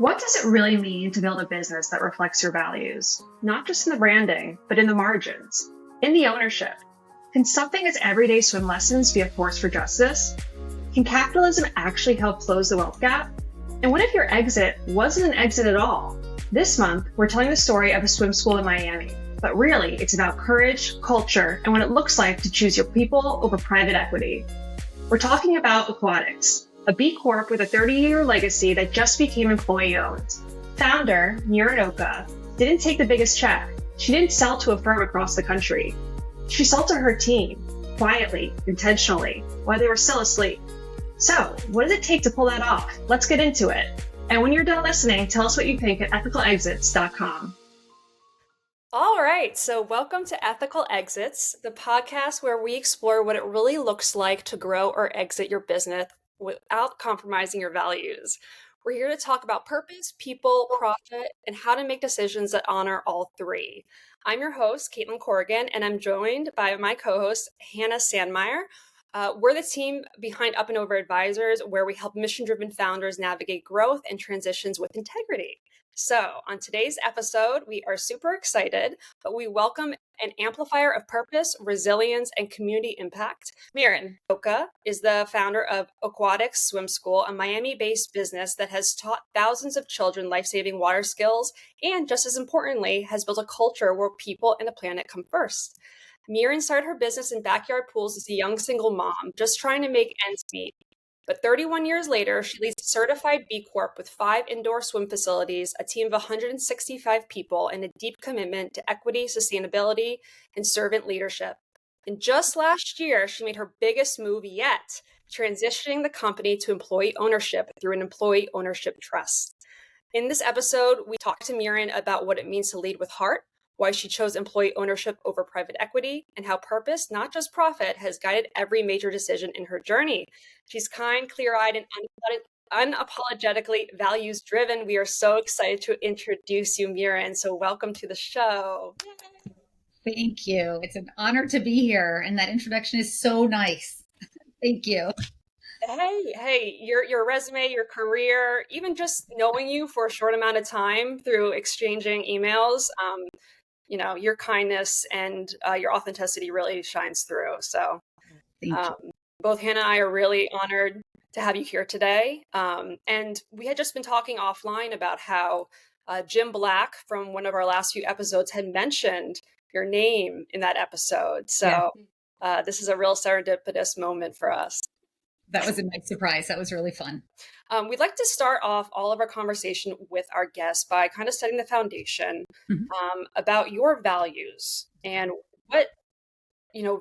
What does it really mean to build a business that reflects your values? Not just in the branding, but in the margins, in the ownership. Can something as everyday swim lessons be a force for justice? Can capitalism actually help close the wealth gap? And what if your exit wasn't an exit at all? This month, we're telling the story of a swim school in Miami, but really it's about courage, culture, and what it looks like to choose your people over private equity. We're talking about Ocaquatics, a B Corp with a 30-year legacy that just became employee-owned. Founder, Miren Oca, didn't take the biggest check. She didn't sell to a firm across the country. She sold to her team, quietly, intentionally, while they were still asleep. So, what does it take to pull that off? Let's get into it. And when you're done listening, tell us what you think at ethicalexits.com. All right, so welcome to Ethical Exits, the podcast where we explore what it really looks like to grow or exit your business without compromising your values. We're here to talk about purpose, people, profit, and how to make decisions that honor all three. I'm your host, Caitlin Corrigan, and I'm joined by my co-host, Hannah Sandmeyer. We're the team behind Up and Over Advisors, where we help mission-driven founders navigate growth and transitions with integrity. So on today's episode, we are super excited, but we welcome an amplifier of purpose, resilience, and community impact. Miren Oca is the founder of Ocaquatics Swim School, a Miami-based business that has taught thousands of children life-saving water skills, and just as importantly, has built a culture where people and the planet come first. Miren started her business in backyard pools as a young single mom, just trying to make ends meet. But 31 years later, she leads a certified B Corp with 5 indoor swim facilities, a team of 165 people, and a deep commitment to equity, sustainability, and servant leadership. And just last year, she made her biggest move yet, transitioning the company to employee ownership through an employee ownership trust. In this episode, we talked to Miren about what it means to lead with heart, why she chose employee ownership over private equity, and how purpose, not just profit, has guided every major decision in her journey. She's kind, clear-eyed, and unapologetically values-driven. We are so excited to introduce you, Miren. So welcome to the show. Thank you. It's an honor to be here, and that introduction is so nice. Thank you. Hey, your resume, your career, even just knowing you for a short amount of time through exchanging emails, your kindness and your authenticity really shines through. So both Hannah and I are really honored to have you here today. And we had just been talking offline about how Jim Black from one of our last few episodes had mentioned your name in that episode. So this is a real serendipitous moment for us. That was a nice surprise. That was really fun. We'd like to start off all of our conversation with our guests by kind of setting the foundation about your values and what,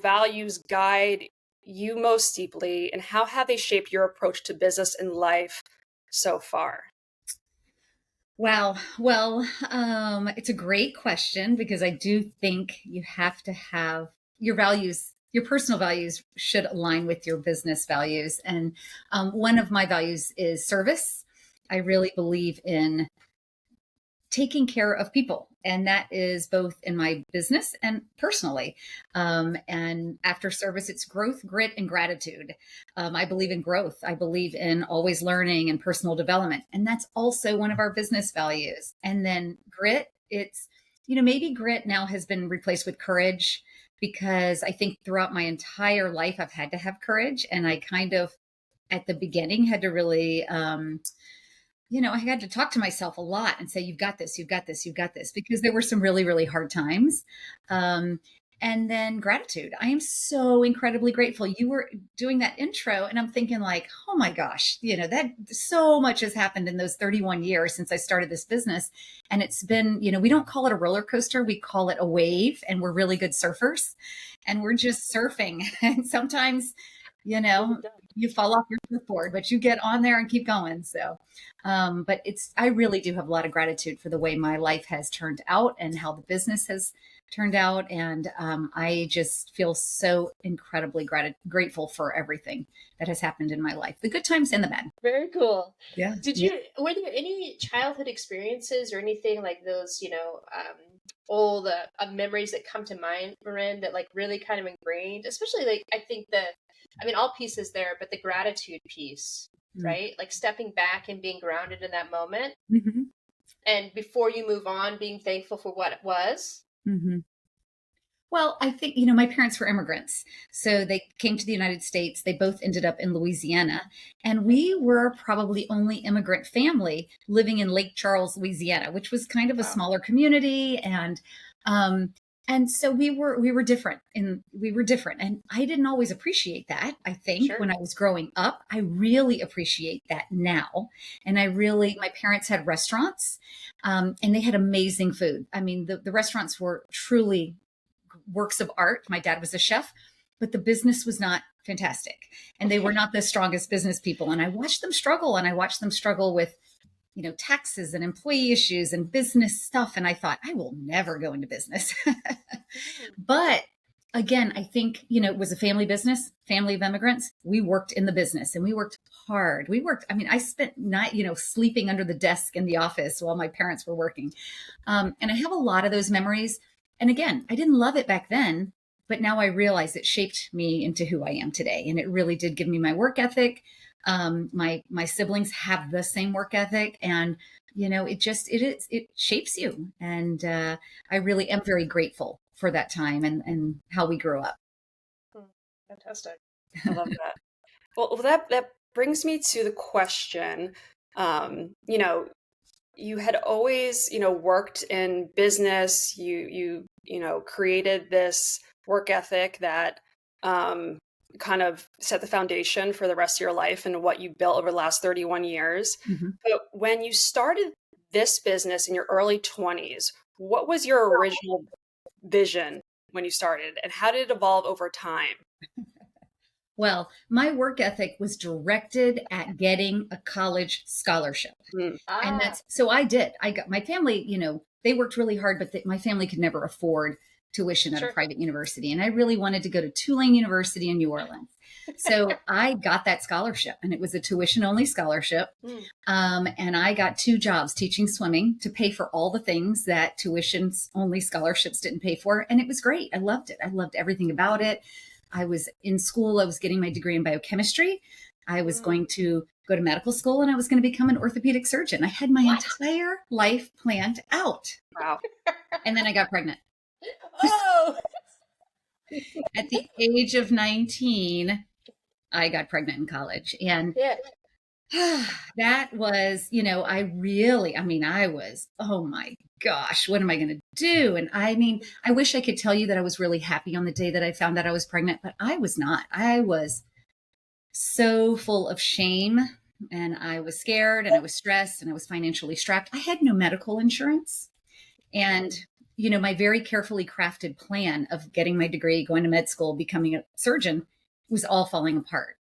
values guide you most deeply, and how have they shaped your approach to business and life so far? Wow. Well, it's a great question, because I do think you have to have your values. Your personal values should align with your business values. And one of my values is service. I really believe in taking care of people. And that is both in my business and personally. And after service, it's growth, grit, and gratitude. I believe in growth. I believe in always learning and personal development. And that's also one of our business values. And then grit, it's, maybe grit now has been replaced with courage, because I think throughout my entire life, I've had to have courage. And I kind of, at the beginning, had to really, I had to talk to myself a lot and say, you've got this, you've got this, you've got this, because there were some really, really hard times. And then gratitude. I am so incredibly grateful. You were doing that intro and I'm thinking like, oh my gosh, that so much has happened in those 31 years since I started this business. And it's been, we don't call it a roller coaster. We call it a wave, and we're really good surfers and we're just surfing. And sometimes, you fall off your surfboard, but you get on there and keep going. So, but I really do have a lot of gratitude for the way my life has turned out and how the business has turned out. And I just feel so incredibly grateful for everything that has happened in my life, the good times and the bad. Very cool. Yeah. Were there any childhood experiences or anything like those, old memories that come to mind, Miren, that like really kind of ingrained, especially like, I think all pieces there, but the gratitude piece right? Like stepping back and being grounded in that moment. Mm-hmm. And before you move on, being thankful for what it was. Mm-hmm. Well, I think, my parents were immigrants. So they came to the United States. They both ended up in Louisiana. And we were probably only immigrant family living in Lake Charles, Louisiana, which was kind of a Wow. smaller community. And so we were different, and we were different. And I didn't always appreciate that. I think Sure. when I was growing up, I really appreciate that now. And my parents had restaurants, and they had amazing food. I mean, the restaurants were truly works of art. My dad was a chef, but the business was not fantastic. And they were not the strongest business people. And I watched them struggle, and I watched them struggle with, taxes and employee issues and business stuff. And I thought, I will never go into business. But again, I think, it was a family business, family of immigrants. We worked in the business, and we worked hard. I spent night, sleeping under the desk in the office while my parents were working. And I have a lot of those memories. And again, I didn't love it back then, but now I realize it shaped me into who I am today. And it really did give me my work ethic. My siblings have the same work ethic, and it shapes you. And I really am very grateful for that time and how we grew up. Fantastic. I love that. Well, that brings me to the question. You had always, worked in business. You created this work ethic that kind of set the foundation for the rest of your life and what you built over the last 31 years. Mm-hmm. But when you started this business in your early 20s, what was your original vision when you started, and how did it evolve over time? Well, my work ethic was directed at getting a college scholarship. And so I did. I got my family, they worked really hard, but my family could never afford tuition at Sure. a private university. And I really wanted to go to Tulane University in New Orleans. So I got that scholarship, and it was a tuition only scholarship. And I got 2 jobs teaching swimming to pay for all the things that tuition only scholarships didn't pay for. And it was great. I loved it. I loved everything about it. I was in school. I was getting my degree in biochemistry. I was going to go to medical school, and I was going to become an orthopedic surgeon. I had my entire life planned out. Wow. And then I got pregnant. Oh, At the age of 19, I got pregnant in college. And yeah. that was, I was, oh my gosh, what am I going to do? And I wish I could tell you that I was really happy on the day that I found out I was pregnant, but I was not. I was so full of shame, and I was scared, and I was stressed, and I was financially strapped. I had no medical insurance. And, my very carefully crafted plan of getting my degree, going to med school, becoming a surgeon was all falling apart.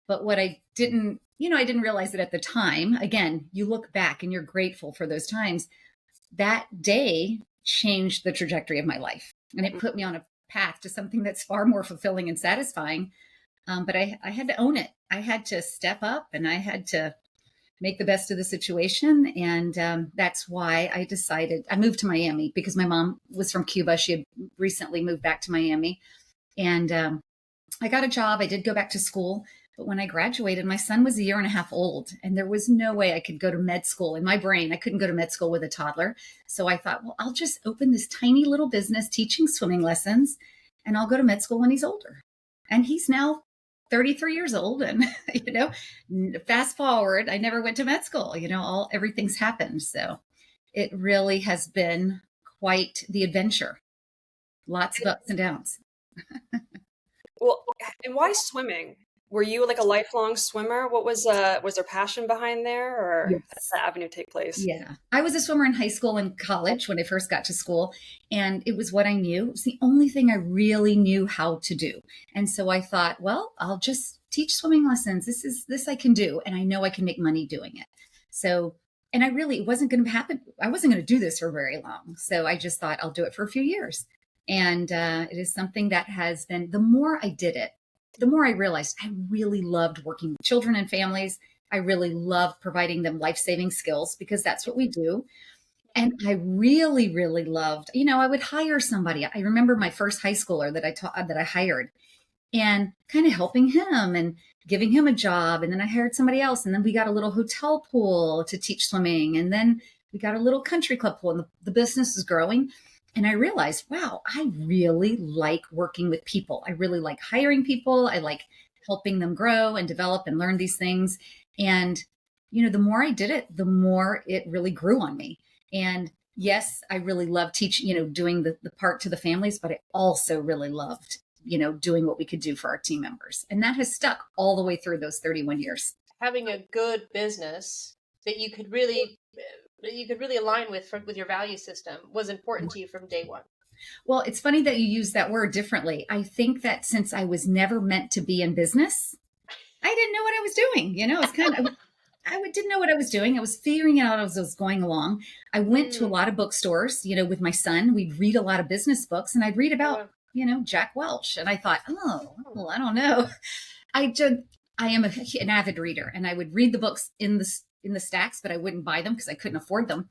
But what I didn't realize it at the time. Again, you look back and you're grateful for those times. That day changed the trajectory of my life, and it put me on a path to something that's far more fulfilling and satisfying. But I had to own it. I had to step up, and I had to make the best of the situation. And that's why I moved to Miami, because my mom was from Cuba. She had recently moved back to Miami. And I got a job. I did go back to school. But when I graduated, my son was 1.5 years old, and there was no way I could go to med school. In my brain, I couldn't go to med school with a toddler. So I thought, well, I'll just open this tiny little business teaching swimming lessons, and I'll go to med school when he's older. And he's now 33 years old. And, fast forward, I never went to med school. Everything's happened. So it really has been quite the adventure. Lots of ups and downs. Well, and why swimming? Were you like a lifelong swimmer? What was there passion behind there, or Yes. how did that avenue take place? Yeah. I was a swimmer in high school and college when I first got to school, and it was what I knew. It was the only thing I really knew how to do. And so I thought, well, I'll just teach swimming lessons. This I can do, and I know I can make money doing it. So, and it wasn't going to happen. I wasn't going to do this for very long. So I just thought I'll do it for a few years. And it is something that has been, the more I did it, the more I realized I really loved working with children and families. I really loved providing them life-saving skills, because that's what we do. And I really, really loved, I would hire somebody. I remember my first high schooler that I hired, and kind of helping him. And giving him a job. And then I hired somebody else. And then we got a little hotel pool to teach swimming. And then we got a little country club pool, and the business is growing. And I realized, wow, I really like working with people. I really like hiring people. I like helping them grow and develop and learn these things. And, the more I did it, the more it really grew on me. And yes, I really love teaching, doing the part to the families, but I also really loved, doing what we could do for our team members. And that has stuck all the way through those 31 years. Having a good business that you could really align with your value system was important to you from day one. Well, it's funny that you use that word differently. I think that since I was never meant to be in business, I didn't know what I was doing. It's kind of, I didn't know what I was doing. I was figuring it out as I was going along. I went to a lot of bookstores, with my son. We'd read a lot of business books, and I'd read about, Jack Welch. And I thought, well, I don't know. I am an avid reader, and I would read the books in the stacks, but I wouldn't buy them because I couldn't afford them.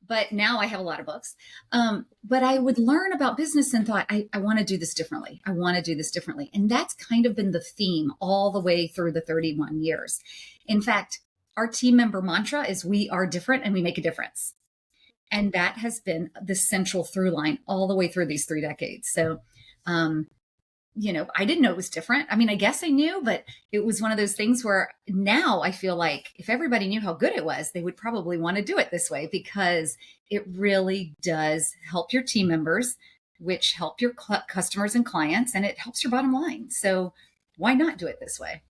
But now I have a lot of books. But I would learn about business and thought, I want to do this differently. I want to do this differently. And that's kind of been the theme all the way through the 31 years. In fact, our team member mantra is we are different and we make a difference. And that has been the central through line all the way through these 3 decades. So, I didn't know it was different. I mean, I guess I knew, but it was one of those things where now I feel like if everybody knew how good it was, they would probably want to do it this way, because it really does help your team members, which help your customers and clients, and it helps your bottom line. So why not do it this way?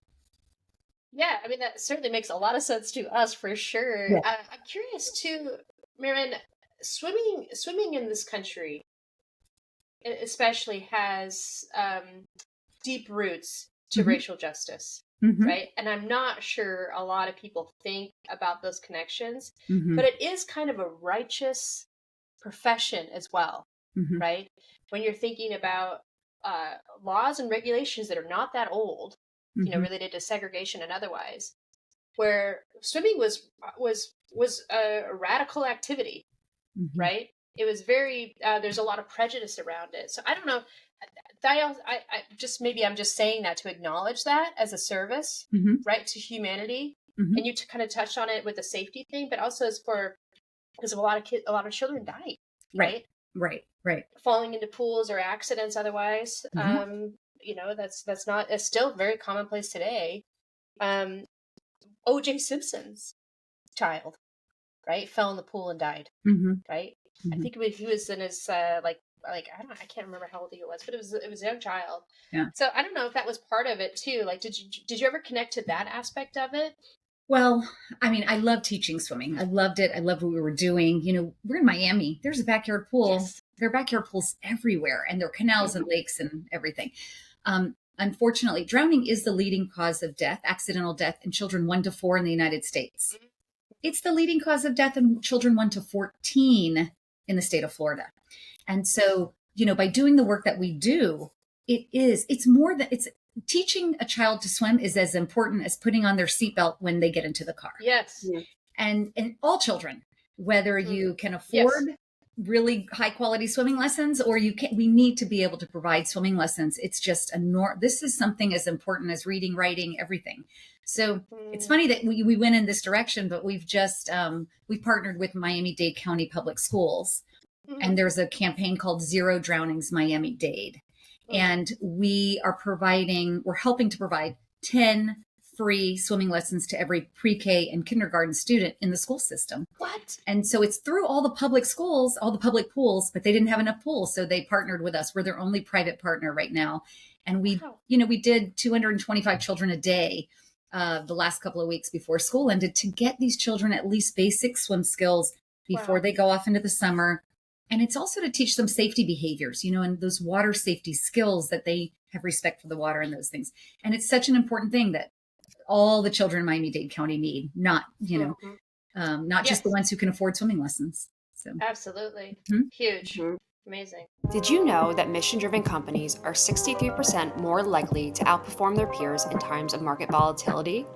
Yeah, I mean, that certainly makes a lot of sense to us for sure. Yeah. I'm curious too, Miren, swimming in this country especially has deep roots to racial justice, right? And I'm not sure a lot of people think about those connections, but it is kind of a righteous profession as well, right? When you're thinking about laws and regulations that are not that old, related to segregation and otherwise, where swimming was a radical activity, right? It was very, there's a lot of prejudice around it. So I don't know. I'm just saying that to acknowledge that as a service, right, to humanity. And you kind of touched on it with the safety thing, but also because of a lot of children died, right? Right. Falling into pools or accidents otherwise. It's still very commonplace today. O.J. Simpson's child, right, fell in the pool and died, right? I think he was in his I can't remember how old he was, but it was a young child. Yeah. So I don't know if that was part of it too. Like, did you ever connect to that aspect of it? Well, I mean, I love teaching swimming. I loved it. I loved what we were doing. We're in Miami. There's a backyard pool. Yes. There are backyard pools everywhere, and there are canals and lakes and everything. Unfortunately, drowning is the leading cause of death, accidental death, in children 1 to 4 in the United States. It's the leading cause of death in children 1 to 14 in the state of Florida. And so, by doing the work that we do, it's more than it's teaching a child to swim is as important as putting on their seatbelt when they get into the car. Yes. And all children, whether you can afford really high quality swimming lessons or we need to be able to provide swimming lessons. It's just this is something as important as reading, writing, everything. So it's funny that we went in this direction, but we've just, we partnered with Miami-Dade County Public Schools, and there's a campaign called Zero Drownings Miami-Dade. And we're helping to provide 10 free swimming lessons to every pre-K and kindergarten student in the school system. What? And so it's through all the public schools, all the public pools, but they didn't have enough pools. So they partnered with us. We're their only private partner right now. And we did 225 children a day the last couple of weeks before school ended to get these children at least basic swim skills before they go off into the summer. And it's also to teach them safety behaviors, and those water safety skills that they have respect for the water and those things. And it's such an important thing that all the children in Miami-Dade County need, not just the ones who can afford swimming lessons. So absolutely. Huge. Amazing. Did you know that mission-driven companies are 63% more likely to outperform their peers in times of market volatility?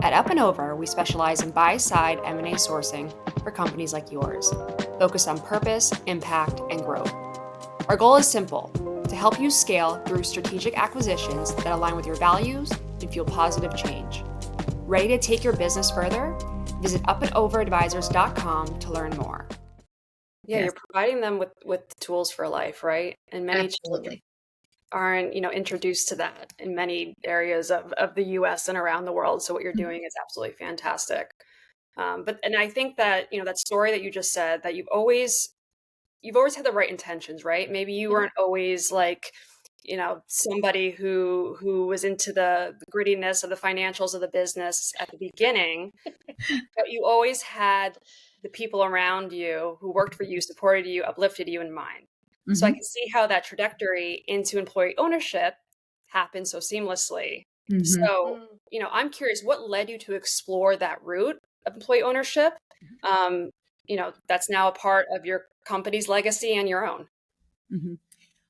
At Up and Over, we specialize in buy-side M&A sourcing for companies like yours, focused on purpose, impact, and growth. Our goal is simple: to help you scale through strategic acquisitions that align with your values, to fuel positive change. Ready to take your business further? Visit upandoverinadvisors.com to learn more. Yeah, Yes. you're providing them with tools for life, right? And many Absolutely. aren't, introduced to that in many areas of the US and around the world. So what you're doing is absolutely fantastic. And I think that, that story that you just said, that you've always had the right intentions, right? Maybe you weren't always like, somebody who was into the grittiness of the financials of the business at the beginning, but you always had the people around you who worked for you, supported you, uplifted you in mind. So I can see how that trajectory into employee ownership happened so seamlessly. So, I'm curious, what led you to explore that route of employee ownership? That's now a part of your company's legacy and your own. Mm-hmm.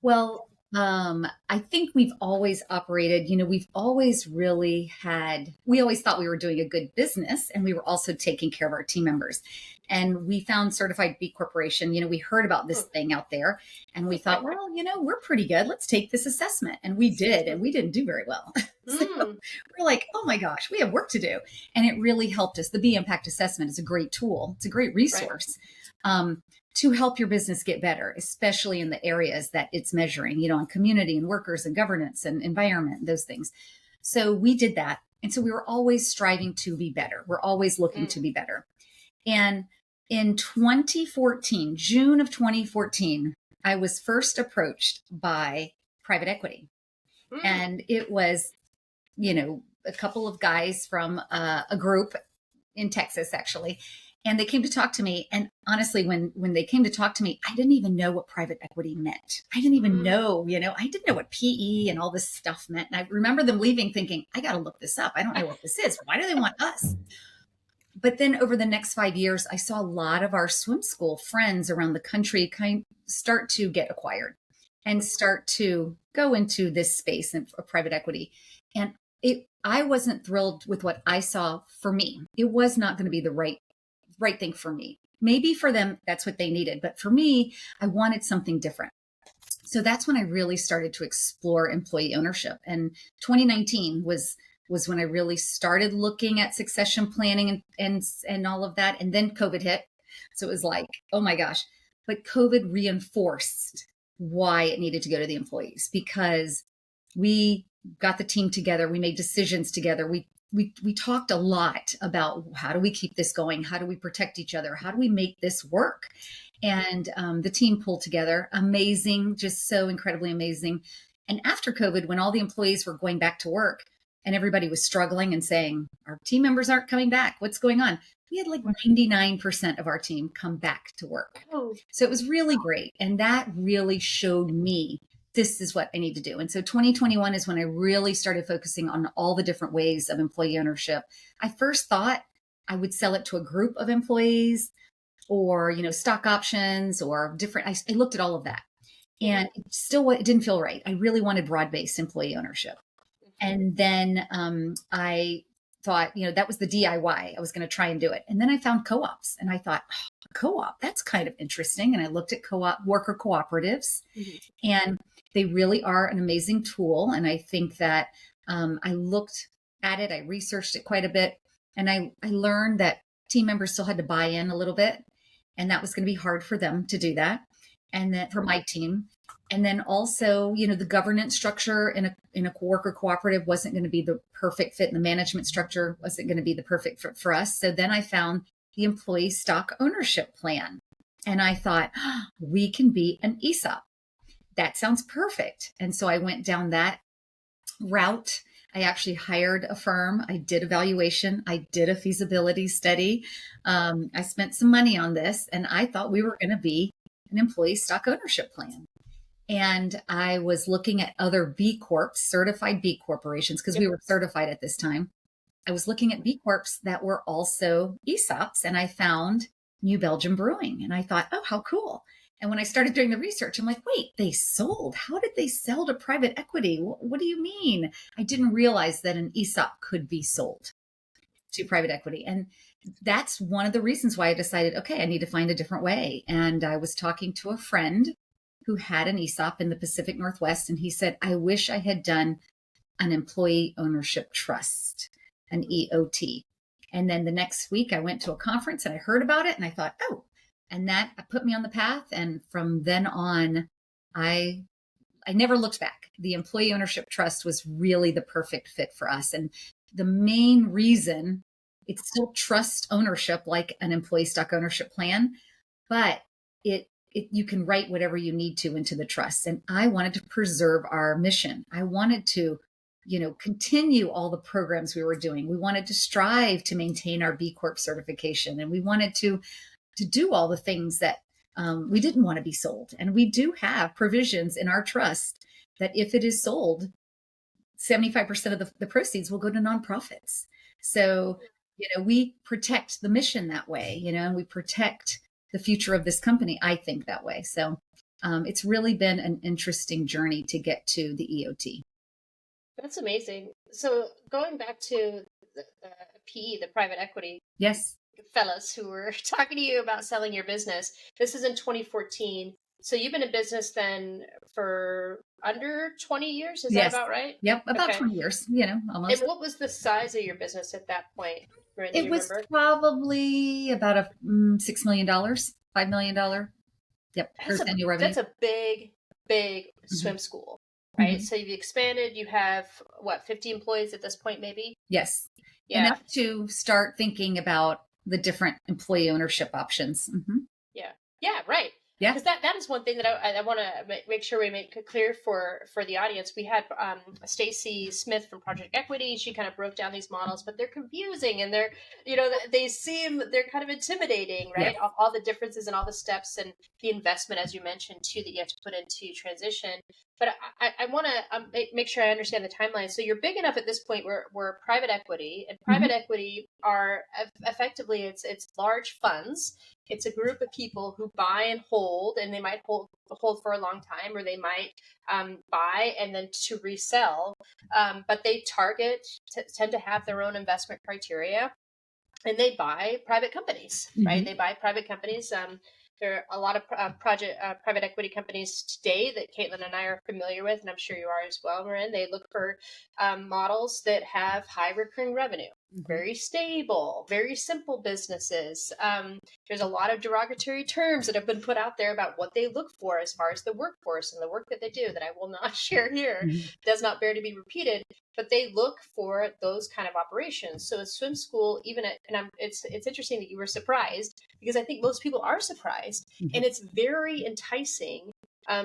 Well, I think we've always operated, we've always we always thought we were doing a good business, and we were also taking care of our team members. And we found Certified B Corporation, we heard about this thing out there, and we thought, well, we're pretty good. Let's take this assessment. And we did, and we didn't do very well. So we're like, oh my gosh, we have work to do. And it really helped us. The B Impact Assessment is a great tool. It's a great resource. Right. To help your business get better, especially in the areas that it's measuring, on community and workers and governance and environment, those things. So we did that. And so we were always striving to be better. We're always looking to be better. And in 2014, June of 2014, I was first approached by private equity. And it was, a couple of guys from a group in Texas, actually. And they came to talk to me. And honestly, when they came to talk to me, I didn't even know what private equity meant. I didn't even know, I didn't know what PE and all this stuff meant. And I remember them leaving thinking, I got to look this up. I don't know what this is. Why do they want us? But then over the next 5 years, I saw a lot of our swim school friends around the country start to get acquired and start to go into this space of private equity. And I wasn't thrilled with what I saw for me. It was not going to be the right thing for me. Maybe for them, that's what they needed. But for me, I wanted something different. So that's when I really started to explore employee ownership. And 2019 was when I really started looking at succession planning and all of that. And then COVID hit. So it was like, oh my gosh. But COVID reinforced why it needed to go to the employees, because we got the team together. We made decisions together. We talked a lot about how do we keep this going? How do we protect each other? How do we make this work? And the team pulled together. Amazing, just so incredibly amazing. And after COVID, when all the employees were going back to work and everybody was struggling and saying, our team members aren't coming back, what's going on? We had like 99% of our team come back to work. So it was really great. And that really showed me this is what I need to do. And so 2021 is when I really started focusing on all the different ways of employee ownership. I first thought I would sell it to a group of employees or, stock options or different. I looked at all of that, and it didn't feel right. I really wanted broad-based employee ownership. And then I thought, that was the DIY. I was going to try and do it. And then I found co-ops, and I thought, co-op, that's kind of interesting. And I looked at worker cooperatives, and they really are an amazing tool. And I think that I looked at it, I researched it quite a bit, and I learned that team members still had to buy in a little bit, and that was going to be hard for them to do that. And then for my team, and then also, the governance structure in a worker cooperative wasn't going to be the perfect fit, and the management structure wasn't going to be the perfect fit for us. So then I found the employee stock ownership plan, and I thought, we can be an ESOP. That sounds perfect. And so I went down that route. I actually hired a firm. I did evaluation. I did a feasibility study. I spent some money on this, and I thought we were going to be an employee stock ownership plan. And I was looking at other B Corps, certified B corporations, because we were certified at this time. I was looking at B Corps that were also ESOPs, and I found New Belgium Brewing. And I thought, oh, how cool. And when I started doing the research, I'm like, wait, they sold. How did they sell to private equity? What do you mean? I didn't realize that an ESOP could be sold to private equity. And that's one of the reasons why I decided, okay, I need to find a different way. And I was talking to a friend who had an ESOP in the Pacific Northwest. And he said, I wish I had done an employee ownership trust, an EOT. And then the next week I went to a conference and I heard about it and I thought, oh, and that put me on the path. And from then on, I never looked back. The employee ownership trust was really the perfect fit for us. And the main reason, it's still trust ownership like an employee stock ownership plan, but you can write whatever you need to into the trust. And I wanted to preserve our mission. I wanted to, continue all the programs we were doing. We wanted to strive to maintain our B Corp certification. And we wanted to do all the things that we didn't want to be sold. And we do have provisions in our trust that if it is sold, 75% of the proceeds will go to nonprofits. So, we protect the mission that way, and we protect the future of this company, I think, that way. So it's really been an interesting journey to get to the EOT. That's amazing. So going back to the PE, the private equity. Yes. Fellas who were talking to you about selling your business. This is in 2014. So you've been in business then for under 20 years? Is Yes. that about right? Yep. About Okay. 20 years, almost. And what was the size of your business at that point? Do It you was remember? probably about $6 million, $5 million. Yep. First annual revenue. That's a big swim school, right? Mhm. So you've expanded. You have, 50 employees at this point, maybe? Yes. Yeah. Enough to start thinking about the different employee ownership options. Mm-hmm. Yeah, right. Yeah. Because that is one thing that I want to make sure we make clear for the audience. We had Stacy Smith from Project Equity. She kind of broke down these models, but they're confusing and they're they're kind of intimidating, right? Yeah. All the differences and all the steps and the investment, as you mentioned, too, that you have to put into transition. But I want to make sure I understand the timeline. So you're big enough at this point where we're private equity, and private equity are effectively it's large funds. It's a group of people who buy and hold, and they might hold for a long time, or they might buy and then to resell. But they tend to have their own investment criteria, and they buy private companies, right? They buy private companies. There are a lot of private equity companies today that Caitlin and I are familiar with, and I'm sure you are as well, Miren. They look for models that have high recurring revenue, very stable, very simple businesses. There's a lot of derogatory terms that have been put out there about what they look for as far as the workforce and the work that they do that I will not share here. Does not bear to be repeated, but they look for those kind of operations. So a swim school, it's interesting that you were surprised, because I think most people are surprised, and it's very enticing.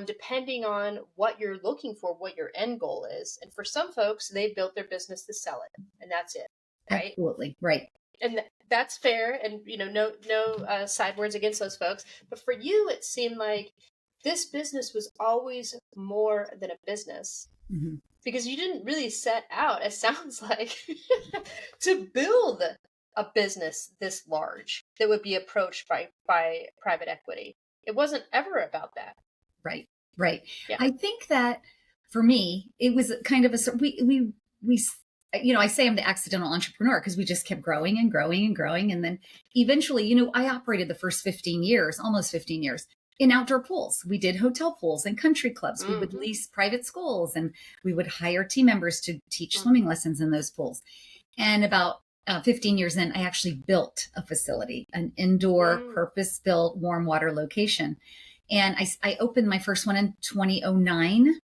Depending on what you're looking for, what your end goal is. And for some folks, they built their business to sell it, and that's it. Right? Absolutely. Right. And that's fair. And, no side words against those folks. But for you, it seemed like this business was always more than a business, because you didn't really set out, it sounds like, to build a business this large that would be approached by private equity. It wasn't ever about that. Right. Yeah. I think that for me, it was kind of we I say I'm the accidental entrepreneur because we just kept growing and growing and growing. And then eventually, I operated the first almost 15 years in outdoor pools. We did hotel pools and country clubs. We would lease private schools, and we would hire team members to teach swimming lessons in those pools. And about 15 years in, I actually built a facility, an indoor purpose-built warm water location. And I opened my first one in 2009.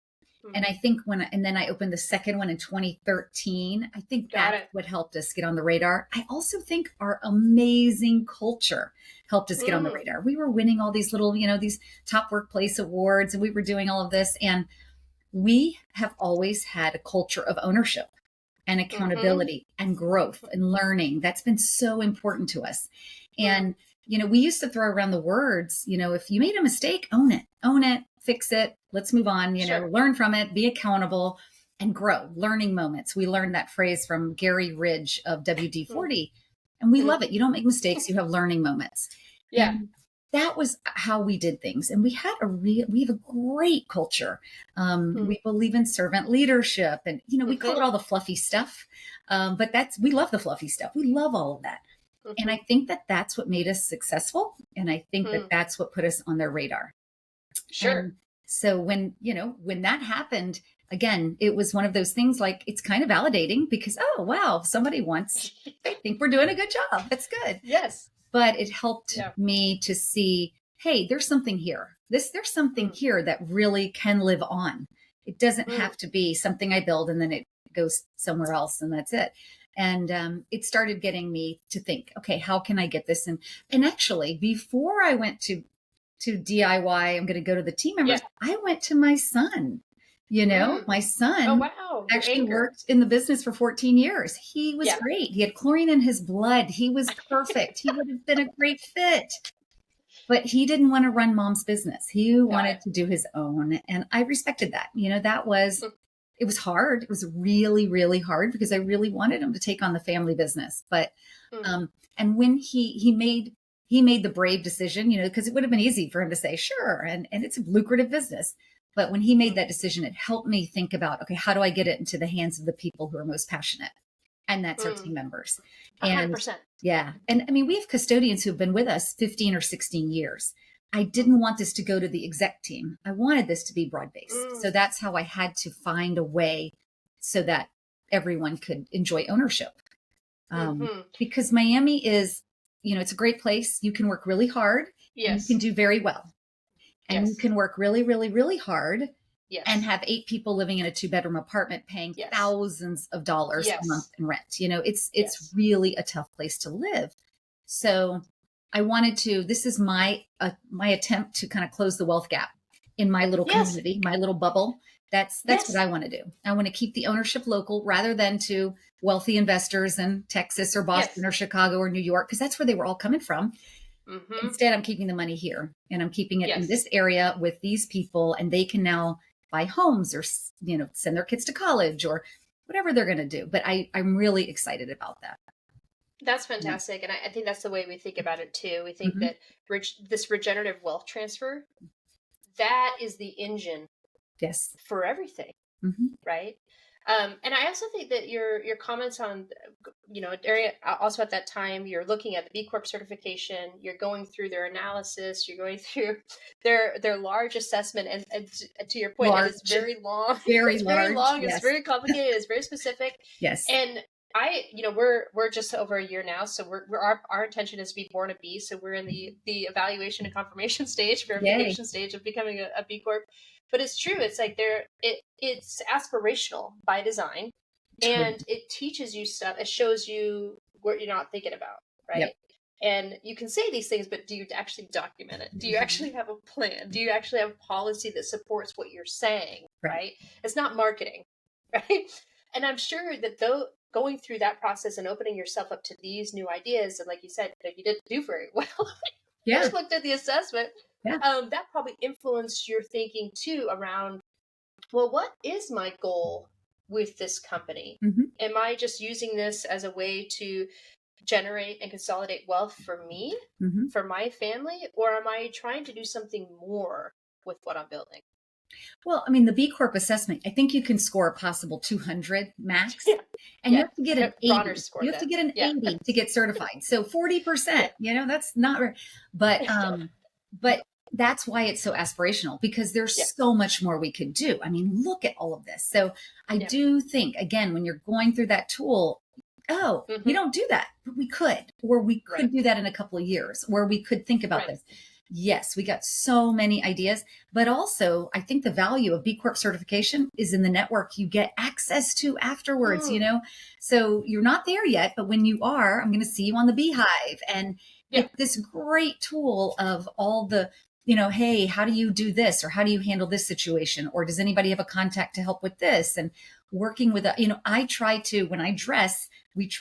And I think then I opened the second one in 2013. I think that's what helped us get on the radar. I also think our amazing culture helped us get on the radar. We were winning all these little, these top workplace awards, and we were doing all of this. And we have always had a culture of ownership and accountability and growth and learning. That's been so important to us. And we used to throw around the words, if you made a mistake, own it, fix it, let's move on, learn from it, be accountable, and grow. Learning moments. We learned that phrase from Gary Ridge of WD-40, and we love it. You don't make mistakes, you have learning moments. Yeah. And that was how we did things. And we have a great culture. We believe in servant leadership, and, we call it all the fluffy stuff. But we love the fluffy stuff. We love all of that. And I think that that's what made us successful. And I think that that's what put us on their radar. Sure. So when that happened, again, it was one of those things like, it's kind of validating because, oh, wow, they think we're doing a good job. That's good. Yes. But it helped me to see, hey, there's something here. There's something here that really can live on. It doesn't have to be something I build and then it goes somewhere else and that's it. And it started getting me to think, okay, how can I get this? And actually, before I went to DIY, I'm going to go to the team members. Yeah. I went to my son. My son actually worked in the business for 14 years. He was great. He had chlorine in his blood. He was perfect. He would have been a great fit. But he didn't want to run mom's business. He wanted to do his own. And I respected that. It was hard. It was really, really hard because I really wanted him to take on the family business. But, and when he made the brave decision, because it would have been easy for him to say, sure. And it's a lucrative business. But when he made that decision, it helped me think about, okay, how do I get it into the hands of the people who are most passionate? And that's our team members. 100%. Yeah. And I mean, we have custodians who've been with us 15 or 16 years. I didn't want this to go to the exec team. I wanted this to be broad-based. So that's how I had to find a way so that everyone could enjoy ownership. Because Miami is, it's a great place. You can work really hard. Yes. You can do very well. And you can work really, really, really hard. Yes. And have 8 people living in a 2-bedroom apartment paying thousands of dollars a month in rent. It's really a tough place to live. So I wanted to, this is my attempt to kind of close the wealth gap in my little community, my little bubble. That's what I want to do. I want to keep the ownership local rather than to wealthy investors in Texas or Boston or Chicago or New York, because that's where they were all coming from. Instead, I'm keeping the money here and I'm keeping it in this area with these people, and they can now buy homes or, send their kids to college or whatever they're going to do. But I'm really excited about that. That's fantastic. And I think that's the way we think about it too. We think that this regenerative wealth transfer, that is the engine for everything. Right. And I also think that your comments on, area also at that time, you're looking at the B Corp certification, you're going through their analysis, you're going through their large assessment. And to your point, it's very long. Very large. It's very complicated. It's very specific. Yes. And we're just over a year now. So our intention is to be born a B. So we're in the evaluation and confirmation stage, verification stage of becoming a B Corp. But it's true. It's like it's aspirational by design, and it teaches you stuff. It shows you what you're not thinking about, right? Yep. And you can say these things, but do you actually document it? Do you actually have a plan? Do you actually have a policy that supports what you're saying, right? It's not marketing, right? And I'm sure that going through that process and opening yourself up to these new ideas, and like you said, you didn't do very well. You just looked at the assessment. Yeah. That probably influenced your thinking too around, well, what is my goal with this company? Am I just using this as a way to generate and consolidate wealth for me, for my family, or am I trying to do something more with what I'm building? Well, I mean, the B Corp assessment, I think you can score a possible 200 max, and you have to get an 80. You have to get an 80 to get certified. So 40%, that's not right. But that's why it's so aspirational, because there's so much more we could do. I mean, look at all of this. So I do think, again, when you're going through that tool, we don't do that, but we could, or we could do that in a couple of years, or we could think about this. Yes, we got so many ideas, but also I think the value of B Corp certification is in the network you get access to afterwards, So you're not there yet, but when you are, I'm going to see you on the Beehive, and it's this great tool of all the, hey, how do you do this? Or how do you handle this situation? Or does anybody have a contact to help with this? And working with, I try to, when I dress,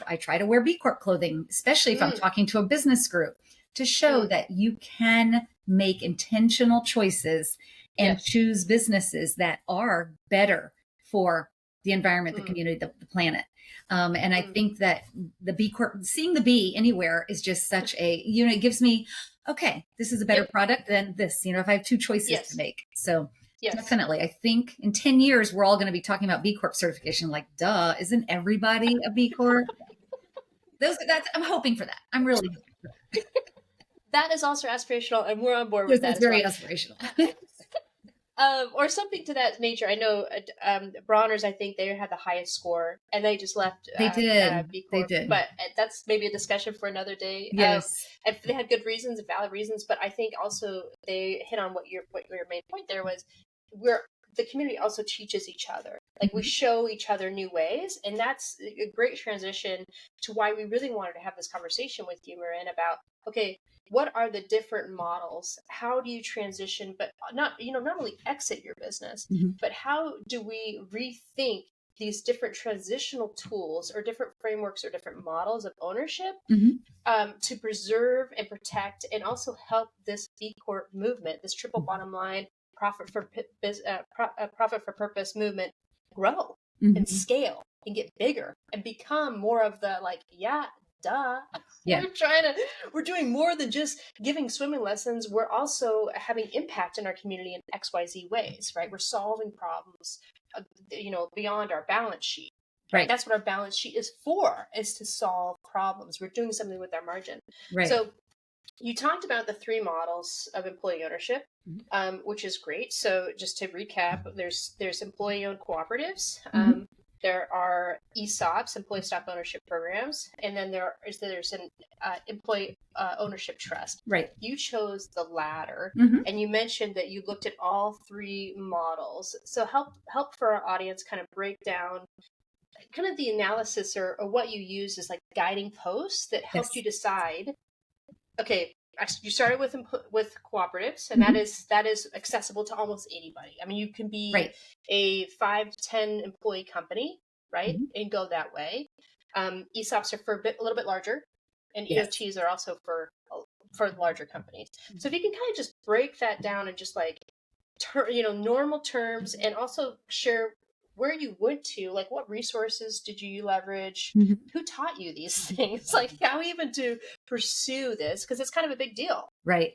I try to wear B Corp clothing, especially if I'm talking to a business group, to show that you can make intentional choices and choose businesses that are better for the environment, the community, the planet. And I think that the B Corp, seeing the B anywhere is just such a, it gives me, okay, this is a better product than this, if I have 2 choices to make. So definitely, I think in 10 years, we're all going to be talking about B Corp certification. Like, duh, isn't everybody a B Corp? I'm hoping for that. I'm really hoping for that. That is also aspirational, and we're on board with that. It's very aspirational. or something to that nature. I know Bronner's, I think they had the highest score, and they just left They did. B They Corp. did. But that's maybe a discussion for another day. Yes. And they had good reasons, valid reasons. But I think also they hit on what your main point there was. The community also teaches each other. Like we show each other new ways, and that's a great transition to why we really wanted to have this conversation with you, Miren, about okay, what are the different models? How do you transition, but not only exit your business, but how do we rethink these different transitional tools or different frameworks or different models of ownership to preserve and protect and also help this B Corp movement, this triple bottom line profit for purpose movement grow and scale and get bigger and become more of the duh. Yeah. We're doing more than just giving swimming lessons. We're also having impact in our community in XYZ ways, right? We're solving problems, beyond our balance sheet. Right. That's what our balance sheet is for, is to solve problems. We're doing something with our margin. Right. So you talked about the 3 models of employee ownership, which is great. So just to recap, there's employee-owned cooperatives. There are ESOPs, employee stock ownership programs, and then there's an employee ownership trust. Right. You chose the latter, and you mentioned that you looked at all 3 models. So help for our audience kind of break down kind of the analysis or what you use as like guiding posts that helped you decide. Okay, you started with cooperatives, and that is accessible to almost anybody. I mean, you can be a 5 to 10 employee company, right, and go that way. ESOPs are for a little bit larger, and EOTs are also for larger companies. So if you can kind of just break that down and just like normal terms, and also share where you went to, like what resources did you leverage? Who taught you these things? Like how even to pursue this? Because it's kind of a big deal. Right.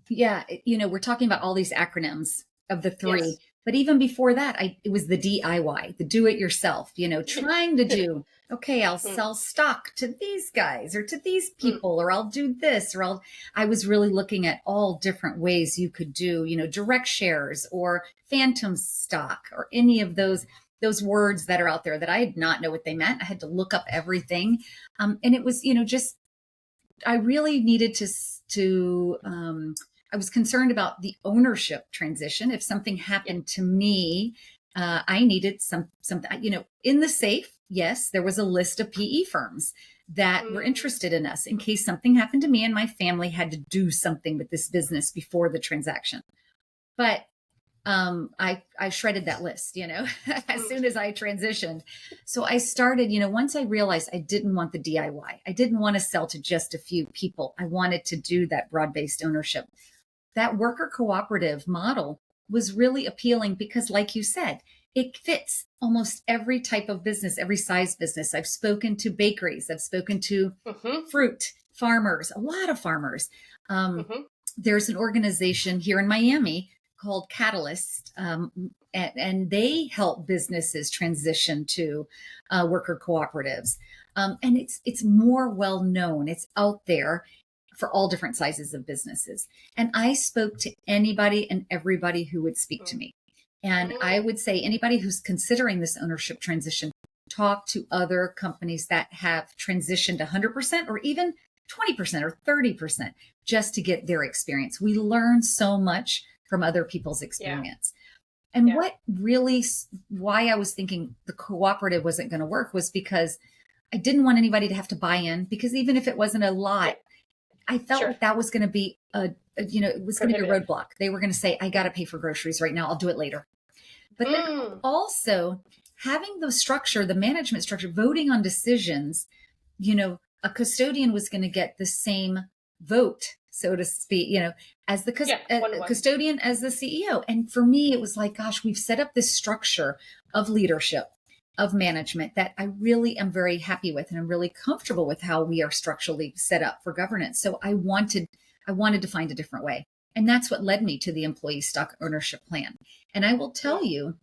Yeah. We're talking about all these acronyms of the 3, but even before that, it was the DIY, the do it yourself, trying to do, okay, I'll sell stock to these guys or to these people, or I'll do this, or I was really looking at all different ways you could do, direct shares or phantom stock or any of those words that are out there that I did not know what they meant. I had to look up everything. And it was, I really needed to I was concerned about the ownership transition. If something happened to me, I needed something, in the safe. Yes, there was a list of PE firms that were interested in us in case something happened to me and my family had to do something with this business before the transaction. But I shredded that list, as soon as I transitioned. So I started, once I realized I didn't want the DIY, I didn't want to sell to just a few people. I wanted to do that broad-based ownership. That worker cooperative model was really appealing because, like you said, it fits almost every type of business, every size business. I've spoken to bakeries. I've spoken to fruit farmers, a lot of farmers. There's an organization here in Miami called Catalyst, and they help businesses transition to worker cooperatives. And it's more well known. It's out there for all different sizes of businesses. And I spoke to anybody and everybody who would speak to me. And I would say anybody who's considering this ownership transition, talk to other companies that have transitioned 100% or even 20% or 30% just to get their experience. We learn so much from other people's experience. And why I was thinking the cooperative wasn't going to work was because I didn't want anybody to have to buy in, because even if it wasn't a lot, I felt like that was going to be it was going to be a roadblock. They were going to say, I got to pay for groceries right now. I'll do it later. But then also having the structure, the management structure, voting on decisions, a custodian was going to get the same vote, so to speak, as the custodian, as the CEO. And for me, it was like, gosh, we've set up this structure of leadership, of management that I really am very happy with. And I'm really comfortable with how we are structurally set up for governance. So I wanted to find a different way. And that's what led me to the employee stock ownership plan. And I will tell you,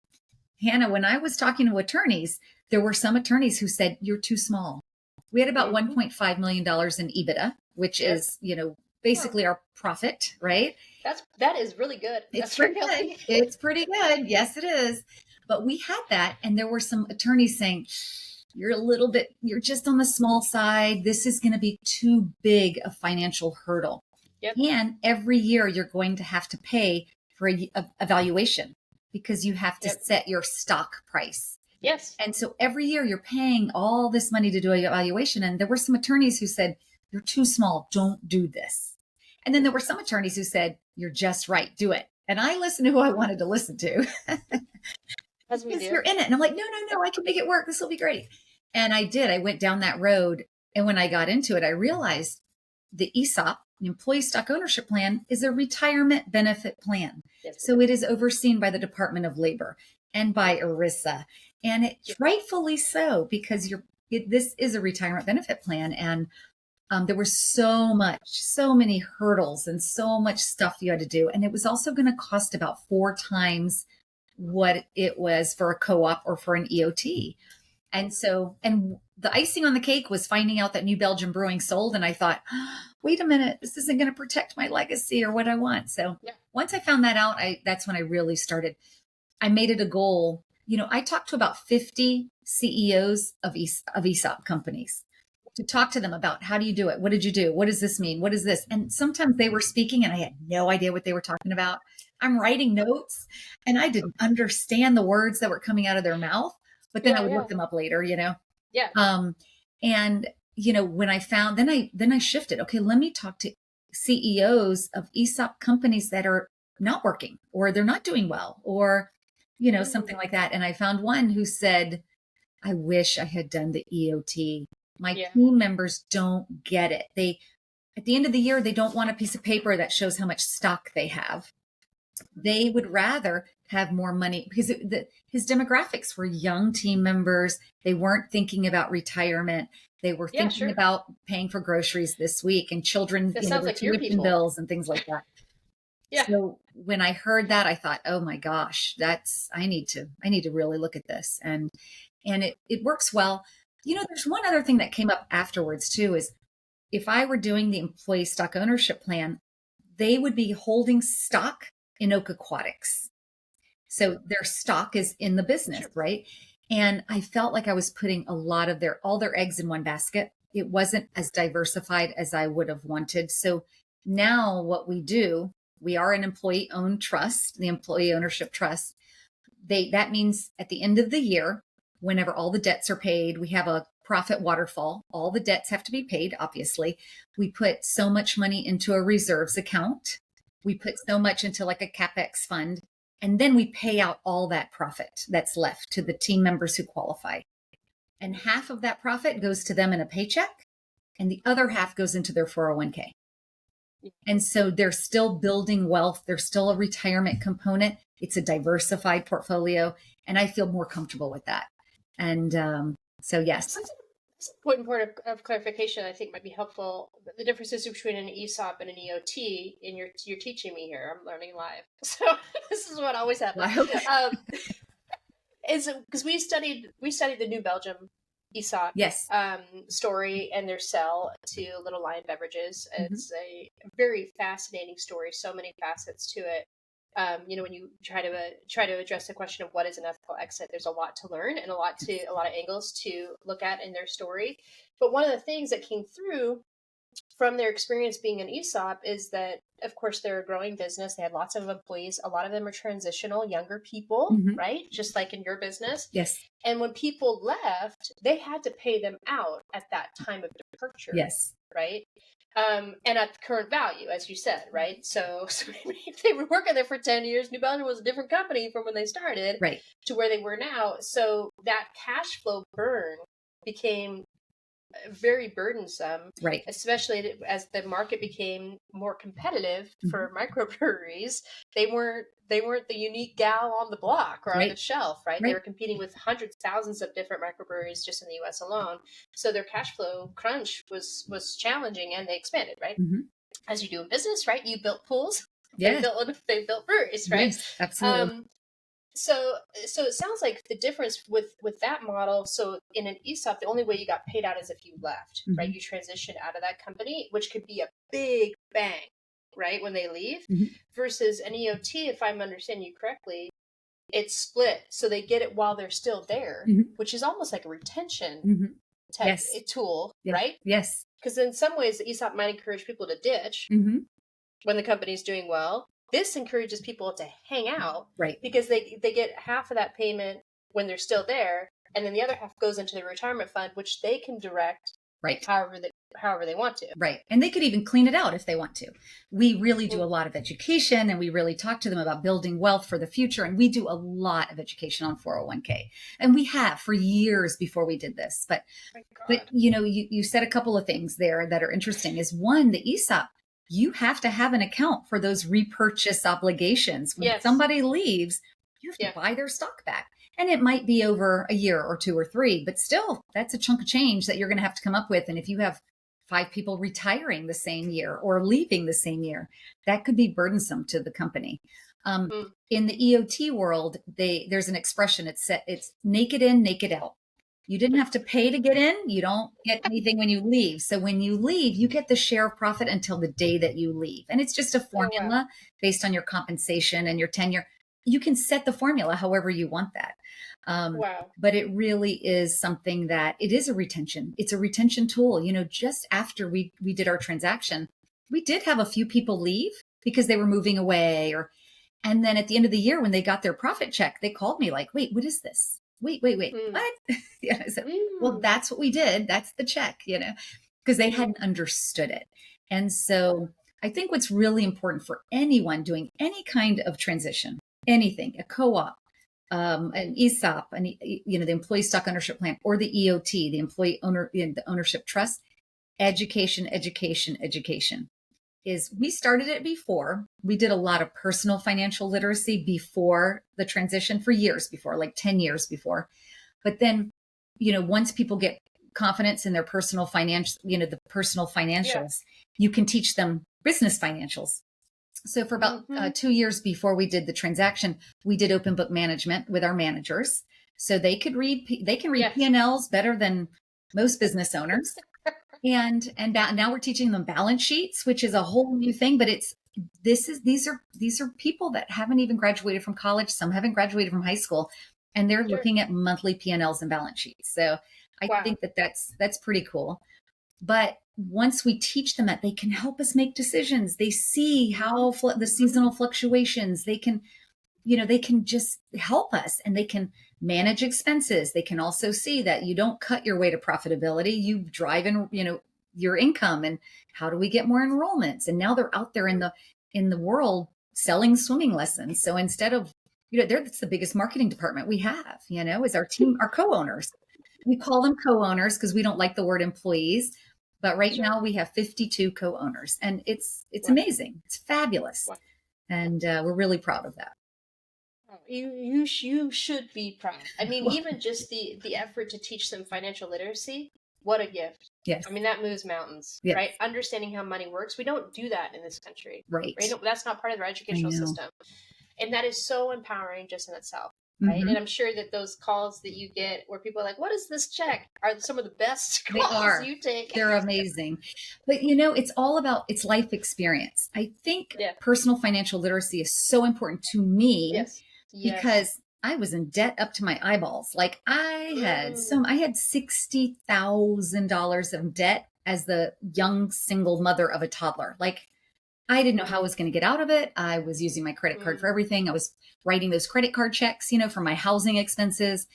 Hannah, when I was talking to attorneys, there were some attorneys who said, you're too small. We had about $1.5 million in EBITDA, which is, basically our profit, right? That is really good. It's pretty good. It's pretty good. Yes, it is. But we had that, and there were some attorneys saying, you're just on the small side. This is going to be too big a financial hurdle. Yep. And every year you're going to have to pay for a valuation because you have to set your stock price. Yes. And so every year you're paying all this money to do a evaluation. And there were some attorneys who said, you're too small. Don't do this. And then there were some attorneys who said, you're just right. Do it. And I listened to who I wanted to listen to. As we do. You're in it. And I'm like, no, I can make it work. This will be great. And I did. I went down that road. And when I got into it, I realized the ESOP, the Employee Stock Ownership Plan, is a retirement benefit plan. Yes. So it is overseen by the Department of Labor and by ERISA. And it's rightfully so, because this is a retirement benefit plan. And there was so many hurdles and so much stuff you had to do. And it was also going to cost about 4 times what it was for a co-op or for an EOT. And the icing on the cake was finding out that New Belgium Brewing sold. And I thought, wait a minute, this isn't going to protect my legacy or what I want. So once I found that out, that's when I really started. I made it a goal. I talked to about 50 CEOs of ESOP companies to talk to them about, how do you do it? What did you do? What does this mean? What is this? And sometimes they were speaking and I had no idea what they were talking about. I'm writing notes and I didn't understand the words that were coming out of their mouth, but then I would look them up later, Yeah. When I found, then I shifted. Okay, let me talk to CEOs of ESOP companies that are not working or they're not doing well or, something like that. And I found one who said, I wish I had done the EOT. My team members don't get it. At the end of the year, they don't want a piece of paper that shows how much stock they have. They would rather have more money because his demographics were young team members. They weren't thinking about retirement. They were thinking about paying for groceries this week and children, tuition bills and things like that. Yeah. So when I heard that, I thought, oh my gosh, I need to really look at this. And it works well. There's one other thing that came up afterwards too, is if I were doing the employee stock ownership plan, they would be holding stock in Ocaquatics. So their stock is in the business, right? And I felt like I was putting a lot of all their eggs in one basket. It wasn't as diversified as I would have wanted. So now what we are an employee-owned trust, the Employee Ownership Trust. That means at the end of the year, whenever all the debts are paid, we have a profit waterfall. All the debts have to be paid, obviously. We put so much money into a reserves account. We put so much into like a CapEx fund. And then we pay out all that profit that's left to the team members who qualify. And half of that profit goes to them in a paycheck, and the other half goes into their 401k. And so they're still building wealth. There's still a retirement component. It's a diversified portfolio. And I feel more comfortable with that. And so, yes. That's an important point of clarification I think might be helpful. The differences between an ESOP and an EOT, and you're teaching me here. I'm learning live. So this is what always happens. Is because we studied the New Belgium ESOP story and their sell to Little Lion Beverages. Mm-hmm. It's a very fascinating story. So many facets to it. When you try to address the question of what is an ethical exit, there's a lot to learn and a lot of angles to look at in their story. But one of the things that came through from their experience being an ESOP is that, of course, they're a growing business. They had lots of employees. A lot of them are transitional, younger people, right? Just like in your business. Yes. And when people left, they had to pay them out at that time of departure. Yes. Right. And at the current value, as you said, right? So they were working there for 10 years. New Belgium was a different company from when they started to where they were now. So that cash flow burn became very burdensome, right? Especially as the market became more competitive for microbreweries. They weren't the unique gal on the block or on the shelf, right? They were competing with hundreds, thousands of different microbreweries just in the U.S. alone. So their cash flow crunch was challenging, and they expanded, right? Mm-hmm. As you do in business, right? You built pools, they built breweries, right? Yes, absolutely. so it sounds like the difference with that model. So in an ESOP, the only way you got paid out is if you left, Mm-hmm. right? You transitioned out of that company, which could be a big bang, right, when they leave. Mm-hmm. Versus an EOT, if I'm understanding you correctly, it's split, so they get it while they're still there, Mm-hmm. which is almost like a retention Mm-hmm. tech Yes. tool, Yes. right? Yes. Because in some ways, the ESOP might encourage people to ditch Mm-hmm. when the company's doing well. This encourages people to hang out, Right. because they get half of that payment when they're still there, and then the other half goes into the retirement fund, which they can direct Right. however they want to. Right. And they could even clean it out if they want to. We really do a lot of education, and we really talk to them about building wealth for the future. And we do a lot of education on 401k. And we have for years before we did this. But you said a couple of things there that are interesting. Is one, the ESOP, you have to have an account for those repurchase obligations. When somebody leaves, you have to buy their stock back. And it might be over a year or 2 or 3, but still, that's a chunk of change that you're going to have to come up with. And if you have 5 people retiring the same year or leaving the same year, that could be burdensome to the company. In the EOT world, there's an expression. It's naked in, naked out. You didn't have to pay to get in. You don't get anything when you leave. So when you leave, you get the share of profit until the day that you leave. And it's just a formula based on your compensation and your tenure. You can set the formula however you want that. But it really is something that it is a retention. It's a retention tool. Just after we did our transaction, we did have a few people leave because they were moving away, and then at the end of the year, when they got their profit check, they called me like, wait, what is this? Wait, what? I said, well, that's what we did. That's the check, because they hadn't understood it. And so I think what's really important for anyone doing any kind of transition, anything, a co-op, an ESOP, the employee stock ownership plan, or the EOT, the the ownership trust, education, is we started it before. We did a lot of personal financial literacy before the transition for years before, like 10 years before. But then, once people get confidence in their personal finance, the personal financials, you can teach them business financials. So for about 2 years before we did the transaction, we did open book management with our managers. So they can read P&Ls better than most business owners. And now we're teaching them balance sheets, which is a whole new thing. But these are people that haven't even graduated from college. Some haven't graduated from high school, and they're looking at monthly P&Ls and balance sheets. So I think that's pretty cool. But once we teach them that, they can help us make decisions. They see how the seasonal fluctuations, they can just help us, and they can manage expenses. They can also see that you don't cut your way to profitability. You drive in, your income, and how do we get more enrollments? And now they're out there in the world selling swimming lessons. So instead of, that's the biggest marketing department we have, is our team, our co-owners. We call them co-owners because we don't like the word employees. But right now we have 52 co-owners, and it's amazing. It's fabulous. And we're really proud of that. You should be proud. I mean, even just the effort to teach them financial literacy, what a gift. Yes. I mean, that moves mountains, right? Understanding how money works. We don't do that in this country. Right. No, that's not part of our educational system. And that is so empowering just in itself. Right. And I'm sure that those calls that you get where people are like, what is this check? Are some of the best calls you take. They're amazing. But it's all about its life experience. I think personal financial literacy is so important to me because I was in debt up to my eyeballs. Like I had $60,000 of debt as the young single mother of a toddler. Like I didn't know how I was going to get out of it. I was using my credit card for everything. I was writing those credit card checks, for my housing expenses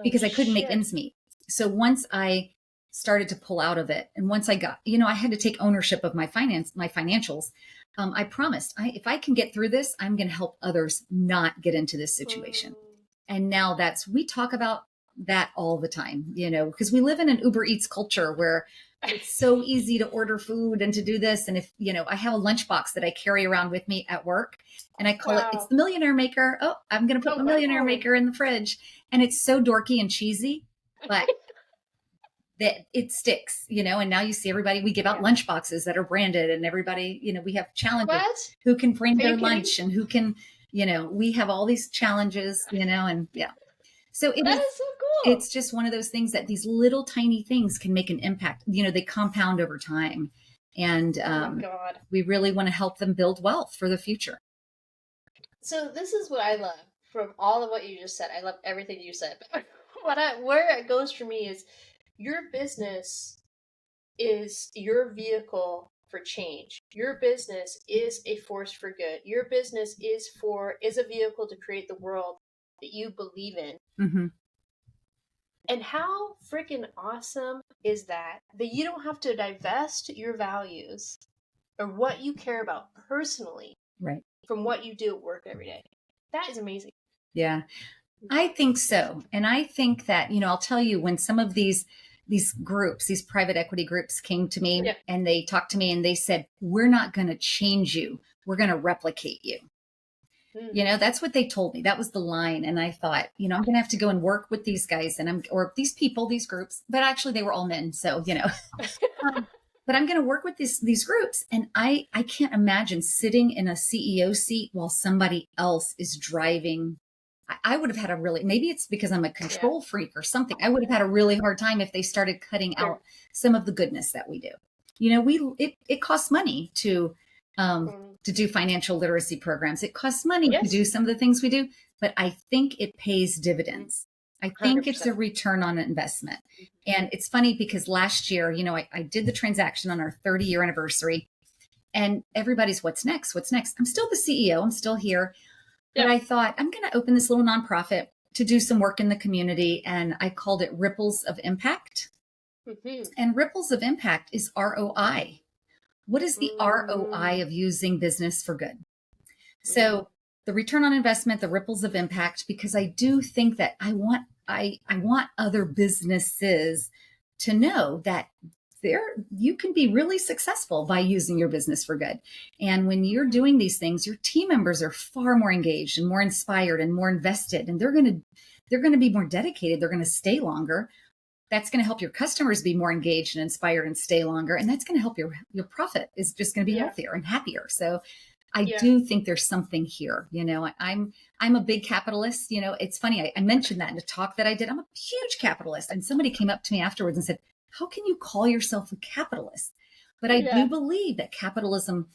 because I couldn't make ends meet. So once I started to pull out of it, and once I got, I had to take ownership of my financials. I promised if I can get through this, I'm going to help others not get into this situation. And now we talk about that all the time, because we live in an Uber Eats culture where it's so easy to order food and to do this. And if, I have a lunchbox that I carry around with me at work, and I call it's the Millionaire Maker. Oh, I'm going to put the Millionaire Maker in the fridge. And it's so dorky and cheesy, but that it sticks, and now you see everybody, we give out lunchboxes that are branded, and everybody, we have challenges who can bring their lunch and who can, we have all these challenges, and yeah. So That is so cool. it's just one of those things that these little tiny things can make an impact. They compound over time. And oh my God. we really want to help them build wealth for the future. So this is what I love from all of what you just said. I love everything you said. Where it goes for me is your business is your vehicle for change. Your business is a force for good. Your business is a vehicle to create the world that you believe in. Mm-hmm. And how freaking awesome is that you don't have to divest your values or what you care about personally Right. from what you do at work every day. That is amazing. Yeah, I think so. And I think that, I'll tell you, when some of these groups, these private equity groups came to me and they talked to me and they said, we're not going to change you. We're going to replicate you. That's what they told me. That was the line. And I thought, I'm going to have to go and work with these guys or these people, these groups, but actually they were all men. So, but I'm going to work with these groups. And I can't imagine sitting in a CEO seat while somebody else is driving. I would have had maybe it's because I'm a control freak or something. I would have had a really hard time if they started cutting out some of the goodness that we do. It costs money to do financial literacy programs. It costs money to do some of the things we do, but I think it pays dividends. I think 100%. It's a return on investment. And it's funny because last year, I did the transaction on our 30-year anniversary and everybody's, what's next? What's next? I'm still the CEO. I'm still here. But I thought, I'm going to open this little nonprofit to do some work in the community. And I called it Ripples of Impact. Mm-hmm. And Ripples of Impact is ROI. What is the ROI of using business for good? So the return on investment, the ripples of impact, because I do think that I want other businesses to know that you can be really successful by using your business for good. And when you're doing these things, your team members are far more engaged and more inspired and more invested, and they're going to be more dedicated. They're going to stay longer. That's going to help your customers be more engaged and inspired and stay longer. And that's going to help your profit is just going to be healthier and happier. So I do think there's something here. I'm a big capitalist. It's funny. I mentioned that in a talk that I did. I'm a huge capitalist. And somebody came up to me afterwards and said, how can you call yourself a capitalist? But I do believe that capitalism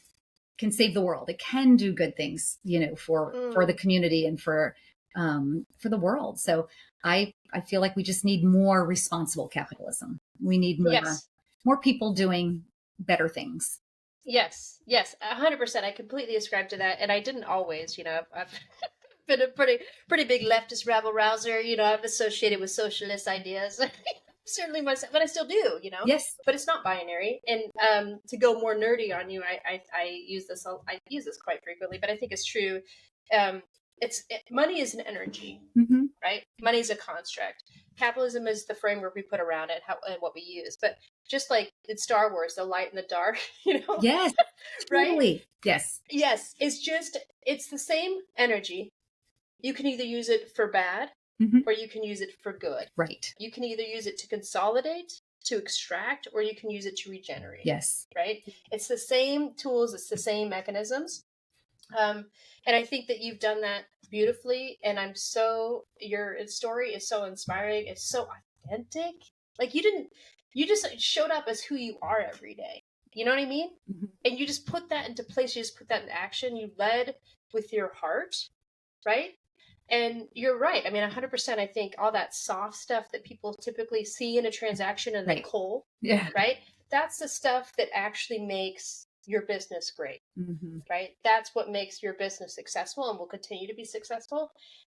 can save the world. It can do good things, for the community and for the world. So I feel like we just need more responsible capitalism. We need more people doing better things. Yes, 100%. I completely ascribe to that. And I didn't always, I've been a pretty big leftist rabble rouser. I've associated with socialist ideas. Certainly myself, but I still do, Yes. But it's not binary. And to go more nerdy on you, I use this quite frequently, but I think it's true. Money is an energy, right? Money is a construct. Capitalism is the framework we put around it, and what we use. But just like in Star Wars, the light and the dark, Yes, totally. Right? Yes. It's the same energy. You can either use it for bad or you can use it for good. Right. You can either use it to consolidate, to extract, or you can use it to regenerate. Yes. Right? It's the same tools, it's the same mechanisms. And I think that you've done that beautifully. And your story is so inspiring. It's so authentic. Like you just showed up as who you are every day. You know what I mean? Mm-hmm. And you just put that into place. You just put that in action. You led with your heart, right? And you're right. I mean, 100%, I think all that soft stuff that people typically see in a transaction and they cull, right? That's the stuff that actually makes your business great, right? That's what makes your business successful and will continue to be successful.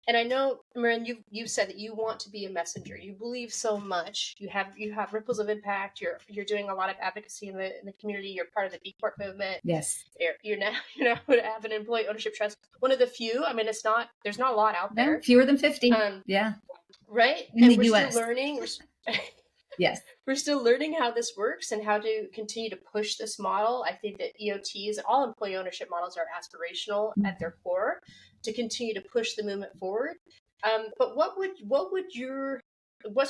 And I know, Miren, you've said that you want to be a messenger. You believe so much. You have ripples of impact. You're doing a lot of advocacy in the community. You're part of the B Corp movement. Yes. You're now have an employee ownership trust. One of the few. I mean, there's not a lot out there. No, fewer than 50. Right. In the we're US. Still learning. Yes. We're still learning how this works and how to continue to push this model. I think that EOTs, all employee ownership models, are aspirational at their core to continue to push the movement forward. But what's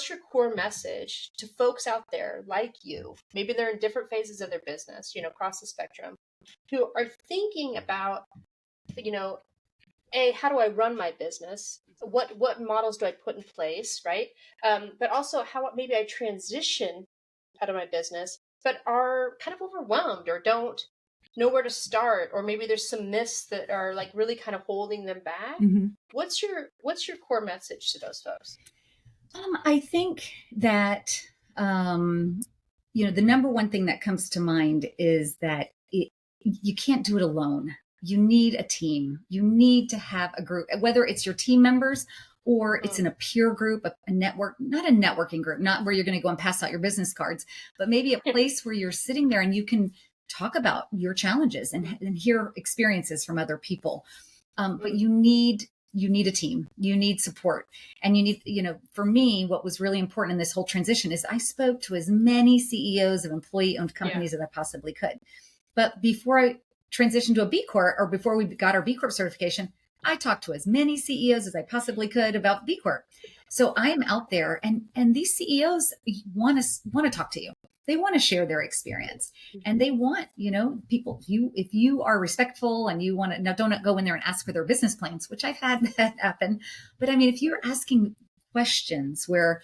your core message to folks out there like you? Maybe they're in different phases of their business, across the spectrum, who are thinking about, how do I run my business? What models do I put in place, right? But also how maybe I transition out of my business, but are kind of overwhelmed or don't know where to start, or maybe there's some myths that are like really kind of holding them back. Mm-hmm. What's your core message to those folks? I think that the number one thing that comes to mind is that you can't do it alone. You need a team. You need to have a group, whether it's your team members or it's in a peer group, a network, not a networking group, not where you're going to go and pass out your business cards, but maybe a place where you're sitting there and you can talk about your challenges and hear experiences from other people. But you need a team, you need support, and you need, for me, what was really important in this whole transition is I spoke to as many CEOs of employee owned companies as I possibly could. But before I transitioned to a B Corp, or before we got our B Corp certification, I talked to as many CEOs as I possibly could about B Corp. So I'm out there, and these CEOs want to talk to you. They want to share their experience, and they want, people, if you are respectful and you want to, now don't go in there and ask for their business plans, which I've had that happen. But I mean, if you're asking questions where,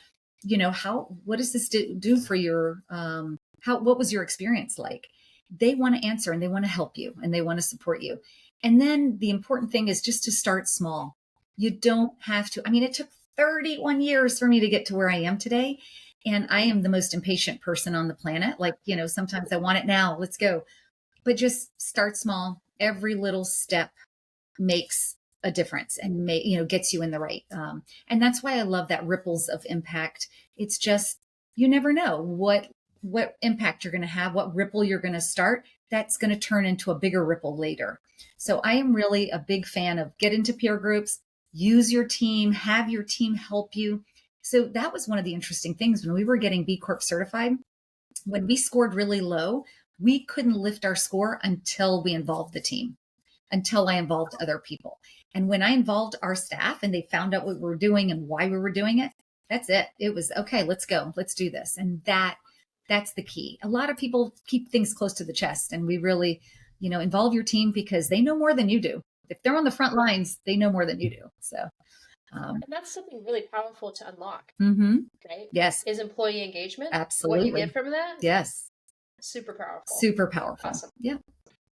what does this do for your, what was your experience like? They want to answer, and they want to help you, and they want to support you. And then the important thing is just to start small. You don't have to, it took 31 years for me to get to where I am today. And I am the most impatient person on the planet. Like, sometimes I want it now, let's go. But just start small. Every little step makes a difference and gets you in the right. And that's why I love that ripples of impact. It's just, you never know what impact you're going to have, what ripple you're going to start. That's going to turn into a bigger ripple later. So I am really a big fan of get into peer groups, use your team, have your team help you. So that was one of the interesting things when we were getting B Corp certified. When we scored really low, we couldn't lift our score until we involved the team, until I involved other people. And when I involved our staff and they found out what we were doing and why we were doing it, that's it. It was, okay, let's go. Let's do this. And that's the key. A lot of people keep things close to the chest, and we really, involve your team because they know more than you do. If they're on the front lines, they know more than you do. So. And that's something really powerful to unlock, right? Yes. Is employee engagement. Absolutely. What you get from that. Yes. Super powerful. Super powerful. Awesome. Yeah,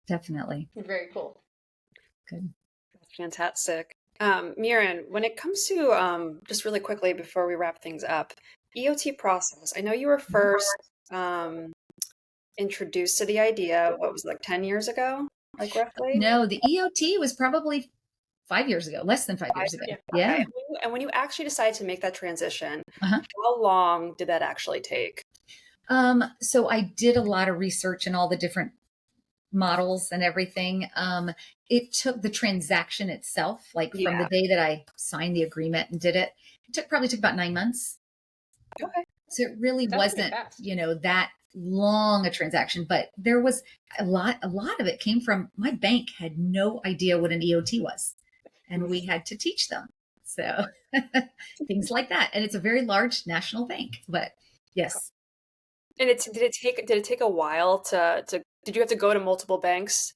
definitely. Very cool. Good. Fantastic. Miren, when it comes to, just really quickly before we wrap things up, EOT process, I know you were first introduced to the idea, what was it, like 10 years ago, like roughly? No, the EOT was probably 5 years ago, less than 5 years ago. Yeah. Okay. And when you actually decided to make that transition, how long did that actually take? So I did a lot of research in all the different models and everything. It took the transaction itself, like from the day that I signed the agreement and did it, probably took about 9 months. Okay. So it really wasn't, that long a transaction, but there was a lot of it came from my bank had no idea what an EOT was. And we had to teach them. So things like that. And it's a very large national bank, but yes. And did it take a while did you have to go to multiple banks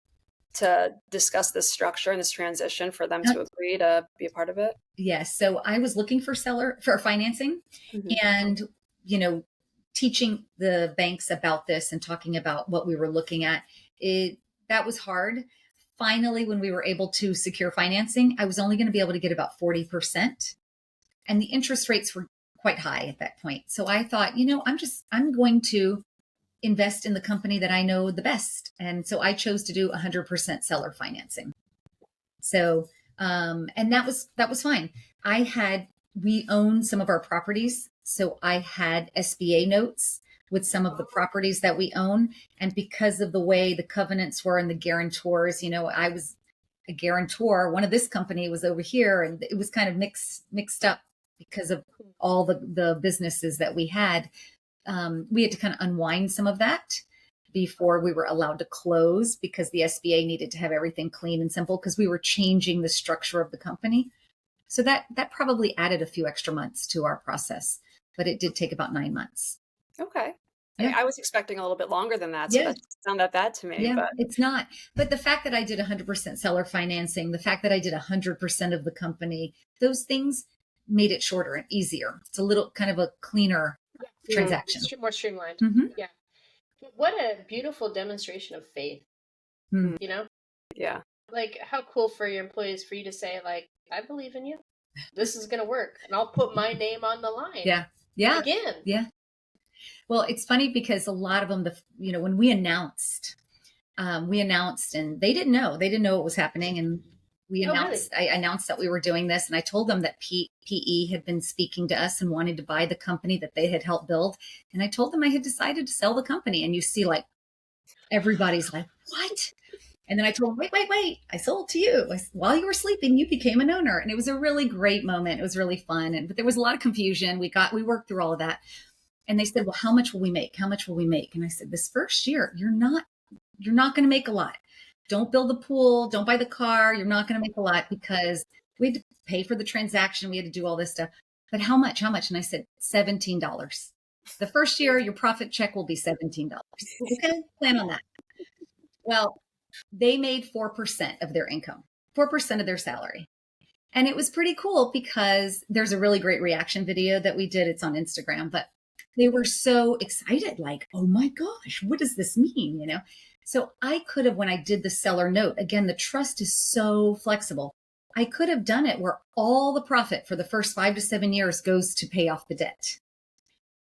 to discuss this structure and this transition for them to agree to be a part of it? Yes. So I was looking for financing and, teaching the banks about this and talking about what we were looking at. That was hard. Finally, when we were able to secure financing, I was only going to be able to get about 40%. And the interest rates were quite high at that point. So I thought, I'm going to invest in the company that I know the best. And so I chose to do 100% seller financing. So, and that was fine. We own some of our properties. So I had SBA notes with some of the properties that we own. And because of the way the covenants were and the guarantors, I was a guarantor. One of this company was over here, and it was kind of mixed up because of all the businesses that we had. We had to kind of unwind some of that before we were allowed to close because the SBA needed to have everything clean and simple because we were changing the structure of the company. So that probably added a few extra months to our process, but it did take about 9 months. Okay. mean, I was expecting a little bit longer than that. So Yeah. that doesn't sound that bad to me. Yeah, But it's not. But the fact that I did 100% seller financing, the fact that I did 100% of the company, those things made it shorter and easier. It's a little kind of a cleaner transaction. More streamlined. Mm-hmm. Yeah. What a beautiful demonstration of faith, Mm. you know? yeah. Like, how cool for your employees for you to say, like, I believe in you. This is going to work. And I'll put my name on the line. Yeah. Yeah. Again. Yeah. Well, it's funny because a lot of them, when we announced and they didn't know what was happening. And we announced, really? I announced that we were doing this, and I told them that PE had been speaking to us and wanted to buy the company that they had helped build. And I told them I had decided to sell the company. And you see, like, everybody's like, what? And then I told them, wait, I sold to you. While you were sleeping, you became an owner. And it was a really great moment. It was really fun. But there was a lot of confusion. We worked through all of that. And they said, well, how much will we make? How much will we make? And I said, this first year, you're not going to make a lot. Don't build the pool. Don't buy the car. You're not going to make a lot because we had to pay for the transaction. We had to do all this stuff. But how much? And I said, $17. The first year, your profit check will be $17. Okay, plan on that. Well, they made 4% of their income, 4% of their salary. And it was pretty cool because there's a really great reaction video that we did. It's on Instagram, but they were so excited, like, oh my gosh, what does this mean? So I could have, when I did the seller note, again, the trust is so flexible. I could have done it where all the profit for the first 5 to 7 years goes to pay off the debt.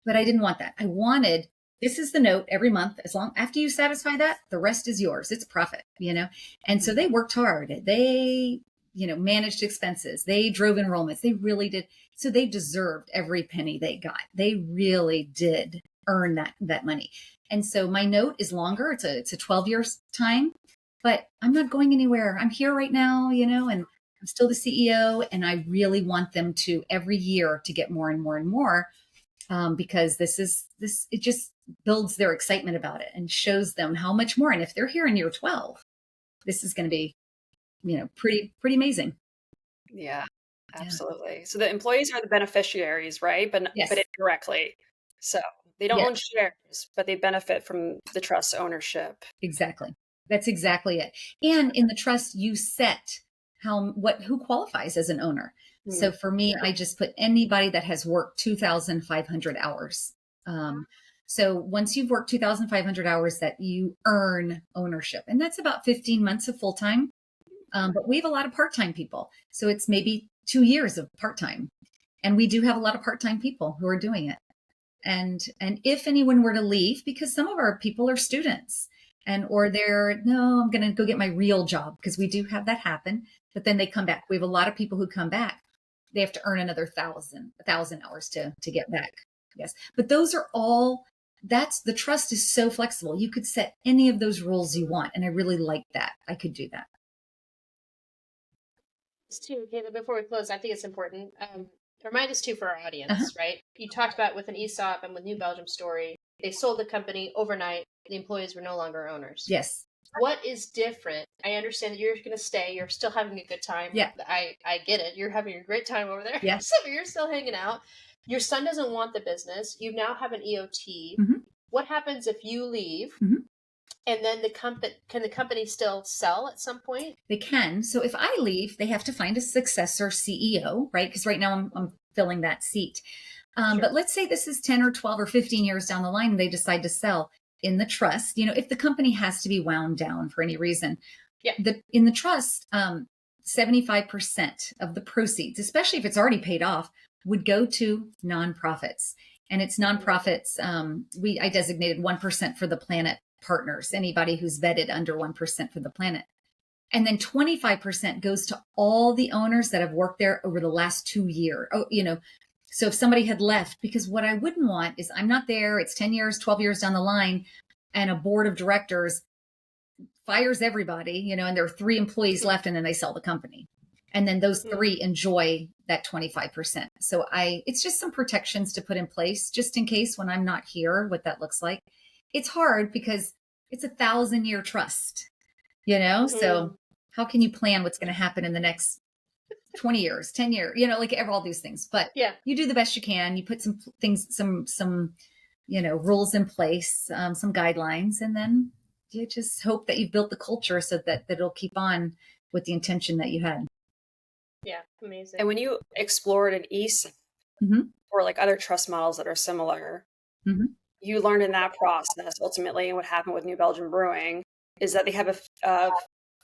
But I didn't want that. I wanted, this is the note every month. As long after you satisfy that, the rest is yours. It's profit, And so they worked hard. They, managed expenses. They drove enrollments. They really did. So they deserved every penny they got. They really did earn that money. And so my note is longer. It's a 12 years time, but I'm not going anywhere. I'm here right now, and I'm still the CEO. And I really want them to every year to get more and more and more. Because it just builds their excitement about it and shows them how much more. And if they're here in year 12, this is going to be, pretty amazing. Yeah, absolutely. Yeah. So the employees are the beneficiaries, right? But indirectly. So they don't own shares, but they benefit from the trust ownership. Exactly. That's exactly it. And in the trust, you set who qualifies as an owner. So for me, I just put anybody that has worked 2,500 hours. So once you've worked 2,500 hours, that you earn ownership. And that's about 15 months of full-time. But we have a lot of part-time people. So it's maybe 2 years of part-time. And we do have a lot of part-time people who are doing it. And if anyone were to leave, because some of our people are students or I'm going to go get my real job, because we do have that happen. But then they come back. We have a lot of people who come back. They have to earn another 1,000 hours to get back. Yes. But those are all, the trust is so flexible. You could set any of those rules you want. And I really like that. I could do that. Too, Kayla, before we close, I think it's important. Remind us too for our audience, right? You talked about with an ESOP and with New Belgium Story, they sold the company overnight. The employees were no longer owners. Yes. What is different? I understand that you're going to stay. You're still having a good time. Yeah. I get it. You're having a great time over there. Yeah. So you're still hanging out. Your son doesn't want the business. You now have an EOT. Mm-hmm. What happens if you leave? Mm-hmm. And then can the company still sell at some point? They can. So if I leave, they have to find a successor CEO, right? Because right now I'm filling that seat. Sure. But let's say this is 10 or 12 or 15 years down the line and they decide to sell. In the trust, if the company has to be wound down for any reason, in the trust, 75% of the proceeds, especially if it's already paid off, would go to nonprofits. And it's nonprofits. I designated 1% for the planet partners, anybody who's vetted under 1% for the planet. And then 25% goes to all the owners that have worked there over the last 2 years. So if somebody had left, because what I wouldn't want is I'm not there, it's 10 years, 12 years down the line, and a board of directors fires everybody, and there are 3 employees left, and then they sell the company. And then those 3 enjoy that 25%. So it's just some protections to put in place just in case when I'm not here, what that looks like. It's hard because it's 1,000-year trust, So how can you plan what's going to happen in the next 20 years, 10 years, like all these things, but you do the best you can. You put some things, some rules in place, some guidelines, and then you just hope that you've built the culture so that it'll keep on with the intention that you had. Yeah, amazing. And when you explored an ESOP or like other trust models that are similar, you learned in that process ultimately, and what happened with New Belgium Brewing is that they have a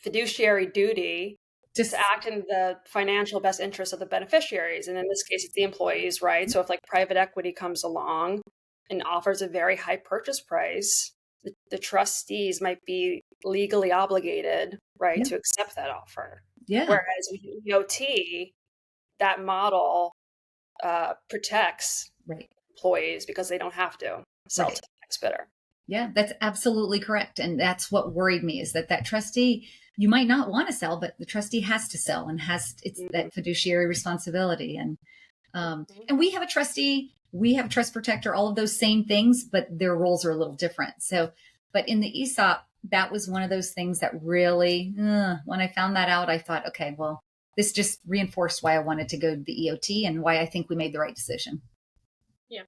fiduciary duty to act in the financial best interest of the beneficiaries. And in this case, it's the employees, right? So if like private equity comes along and offers a very high purchase price, the trustees might be legally obligated, right, to accept that offer. Yeah. Whereas with EOT, that model protects employees because they don't have to sell to the next bidder. Yeah, that's absolutely correct. And that's what worried me, is that trustee, you might not want to sell, but the trustee has to sell and it's that fiduciary responsibility. And we have a trustee, we have a trust protector, all of those same things, but their roles are a little different. So, but in the ESOP, that was one of those things that really, when I found that out, I thought, okay, well, this just reinforced why I wanted to go to the EOT and why I think we made the right decision. Yeah.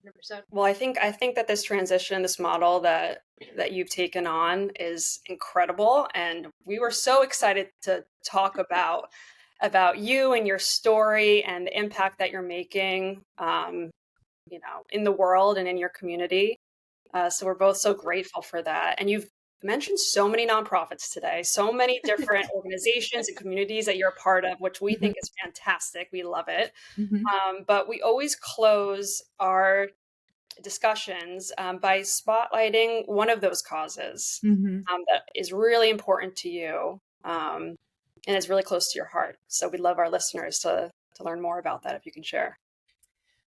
100%. Well, I think that this transition, this model that you've taken on is incredible. And we were so excited to talk about you and your story and the impact that you're making, in the world and in your community. So we're both so grateful for that. And you've mentioned so many nonprofits today, so many different organizations and communities that you're a part of, which we think is fantastic. We love it. But we always close our discussions by spotlighting one of those causes that is really important to you and is really close to your heart. So we'd love our listeners to learn more about that if you can share.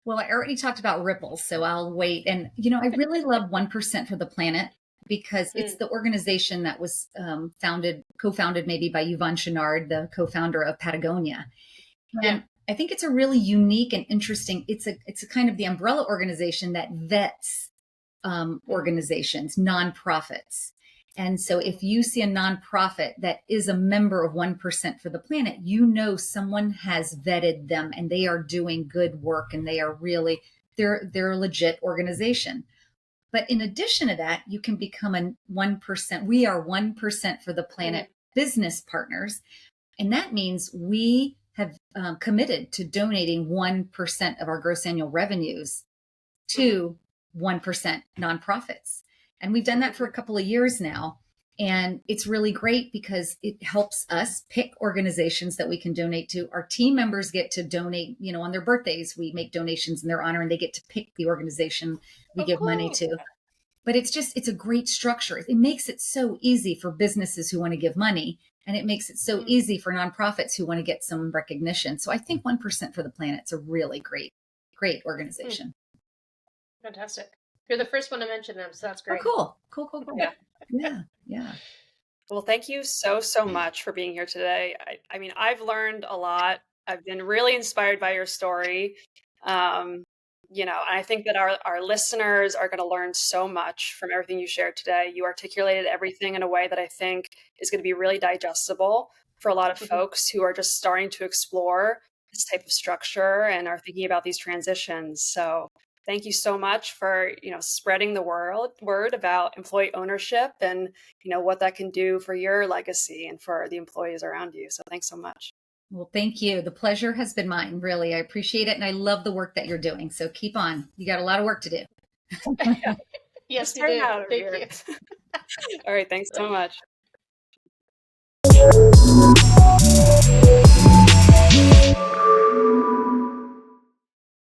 Well, I already talked about Ripples, so I'll wait. And, I really love 1% for the Planet, because it's the organization that was co-founded maybe by Yvon Chouinard, the co-founder of Patagonia. And I think it's a really unique and interesting, it's a kind of the umbrella organization that vets organizations, nonprofits. And so if you see a nonprofit that is a member of 1% for the Planet, someone has vetted them and they are doing good work and they are really, they're a legit organization. But in addition to that, you can become a 1%. We are 1% for the Planet business partners. And that means we have committed to donating 1% of our gross annual revenues to 1% nonprofits. And we've done that for a couple of years now. And it's really great because it helps us pick organizations that we can donate to. Our team members get to donate, on their birthdays, we make donations in their honor and they get to pick the organization we give money to. But it's a great structure. It makes it so easy for businesses who want to give money. And it makes it so easy for nonprofits who want to get some recognition. So I think 1% for the Planet is a really great organization. Fantastic. You're the first one to mention them, so that's great. Oh, cool. Yeah. Well, thank you so much for being here today. I mean, I've learned a lot. I've been really inspired by your story. And I think that our listeners are going to learn so much from everything you shared today. You articulated everything in a way that I think is going to be really digestible for a lot of folks who are just starting to explore this type of structure and are thinking about these transitions. So thank you so much for, spreading the word about employee ownership and, what that can do for your legacy and for the employees around you. So thanks so much. Well, thank you. The pleasure has been mine. Really. I appreciate it. And I love the work that you're doing. So keep on. You got a lot of work to do. Yes, you do. Thank you. All right. Thanks so much.